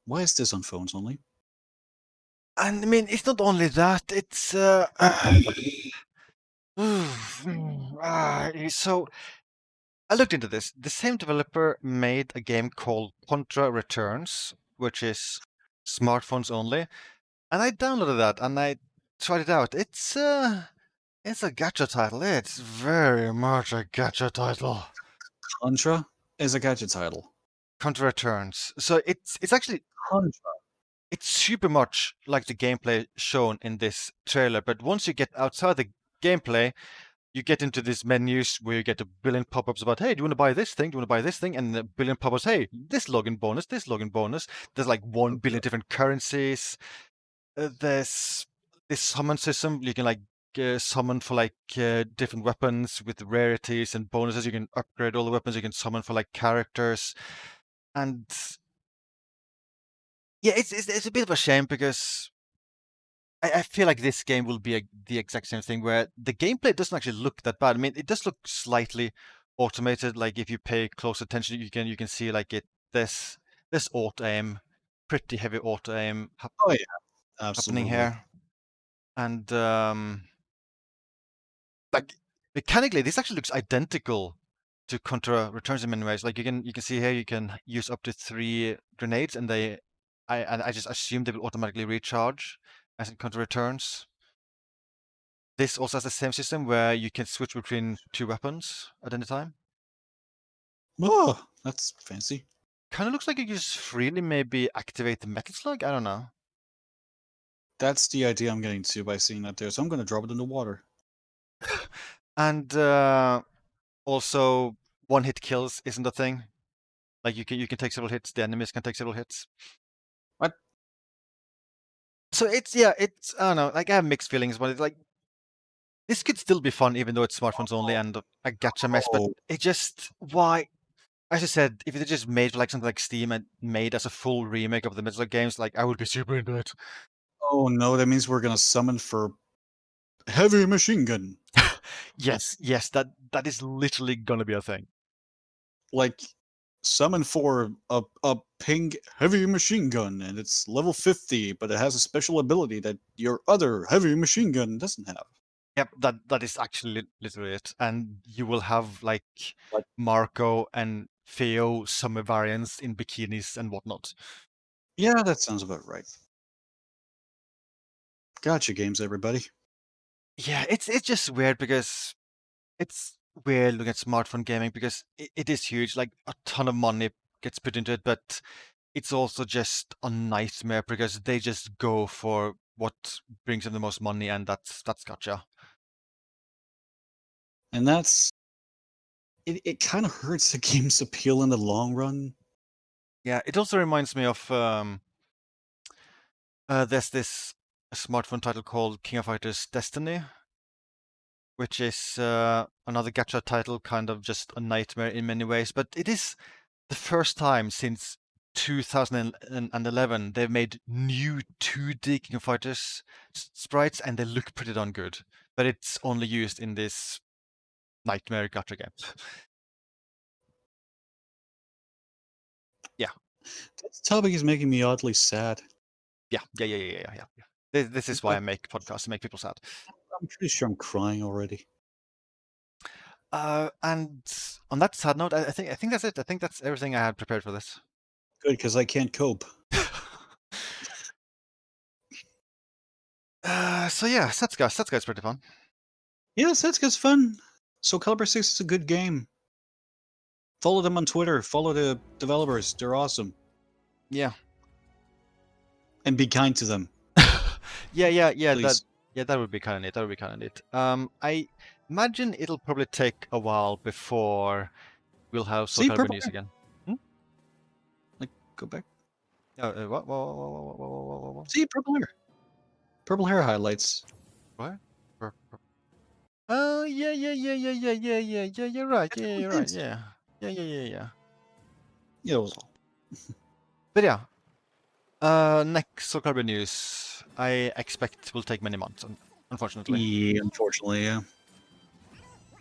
B: Why is this on phones only?
A: And I mean, it's not only that, it's so I looked into this. The same developer made a game called Contra Returns, which is smartphones only. And I downloaded that and I tried it out. It's a gacha title. It's very much a gacha title.
B: Contra is a gadget title.
A: Contra Returns. So it's actually
B: Contra.
A: it's super much like the gameplay shown in this trailer, but once you get outside the gameplay, you get into these menus where you get a billion pop-ups about, hey, do you want to buy this thing? Do you want to buy this thing? And a billion pop-ups, hey, this login bonus, this login bonus. There's like 1 billion different currencies. There's this summon system. You can like summon for like different weapons with rarities and bonuses. You can upgrade all the weapons. You can summon for like characters. And yeah, it's a bit of a shame because I feel like this game will be the exact same thing where the gameplay doesn't actually look that bad. I mean, it does look slightly automated. Like if you pay close attention, you can see like this auto aim, pretty heavy auto aim
B: Oh yeah,
A: happening
B: absolutely.
A: here, and like mechanically, this actually looks identical to Contra Returns in many ways. Like you can see here, you can use up to 3 grenades, and I just assume they will automatically recharge as in Contra Returns. This also has the same system where you can switch between 2 weapons at any time.
B: Oh, that's fancy.
A: Kind of looks like you just freely maybe activate the Metal Slug. I don't know.
B: That's the idea I'm getting to by seeing that there. So I'm going to drop it in the water.
A: And also, one-hit kills isn't a thing. Like you can take several hits. The enemies can take several hits.
B: What?
A: So it's I don't know. Like I have mixed feelings, but it's like this could still be fun even though it's smartphones only and a gacha mess. But
B: Oh,
A: it just why as I said, if it just made like something like Steam and made as a full remake of the Metal Slug games, like I would be super into it.
B: oh no, that means we're going to summon for heavy machine gun.
A: Yes, that is literally gonna be a thing.
B: Like, summon for a pink heavy machine gun, and it's level 50, but it has a special ability that your other heavy machine gun doesn't have.
A: Yep, that is actually literally it. And you will have like
B: Like-
A: Marco and Theo summer variants in bikinis and whatnot.
B: Yeah, that sounds about right. Gotcha games, everybody.
A: Yeah, it's just weird because it's weird looking at smartphone gaming because it is huge. Like a ton of money gets put into it, but it's also just a nightmare because they just go for what brings them the most money, and that's gotcha.
B: And it kind of hurts the game's appeal in the long run.
A: Yeah, it also reminds me of there's this smartphone title called King of Fighters Destiny, which is another gacha title, kind of just a nightmare in many ways. But it is the first time since 2011 they've made new 2D King of Fighters sprites, and they look pretty darn good. But it's only used in this nightmare gacha game. Yeah.
B: This topic is making me oddly sad.
A: Yeah. This is why I make podcasts, to make people sad.
B: I'm pretty sure I'm crying already.
A: And on that sad note, I think that's it. I think that's everything I had prepared for this.
B: Good, because I can't cope.
A: So yeah, Setsuka's pretty fun.
B: Yeah, Setsuka's fun. SoulCalibur 6 is a good game. Follow them on Twitter. Follow the developers. They're awesome.
A: Yeah.
B: And be kind to them.
A: Yeah.
B: Please.
A: That would be kind of neat. That would be kind of neat. I imagine it'll probably take a while before we'll have
B: See,
A: SoulCalibur
B: purple
A: news
B: hair.
A: again.
B: Like, go back.
A: What? Whoa.
B: See, purple hair. Purple hair highlights.
A: What? Oh, yeah. You're right. Yeah, you're right. Yeah. Yeah.
B: Yeah, it was all.
A: But yeah, next SoulCalibur news, I expect will take many months, unfortunately.
B: Yeah, unfortunately, yeah.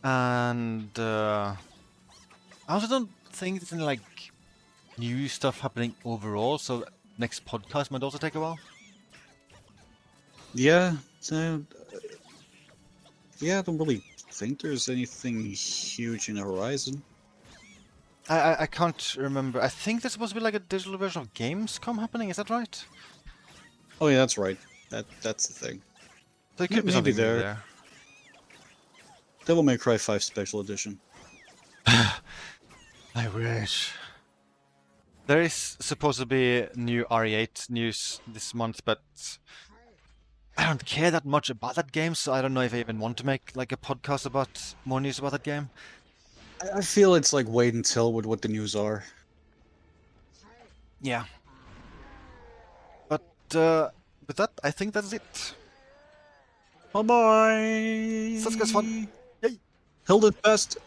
A: And I also don't think there's any like new stuff happening overall, so next podcast might also take a while.
B: Yeah, so, yeah, I don't really think there's anything huge in the horizon.
A: I can't remember. I think there's supposed to be like a digital version of Gamescom happening. Is that right?
B: Oh yeah, that's right. That's the thing.
A: So it could be
B: Maybe
A: something
B: there.
A: there.
B: Devil May Cry 5 Special Edition.
A: I wish. There is supposed to be new RE8 news this month, but I don't care that much about that game, so I don't know if I even want to make like a podcast about more news about that game.
B: I feel it's like wait until with what the news are.
A: Yeah. But with that, I think that's it.
B: Bye bye.
A: Setsuka's fun. Yay.
B: Held it best.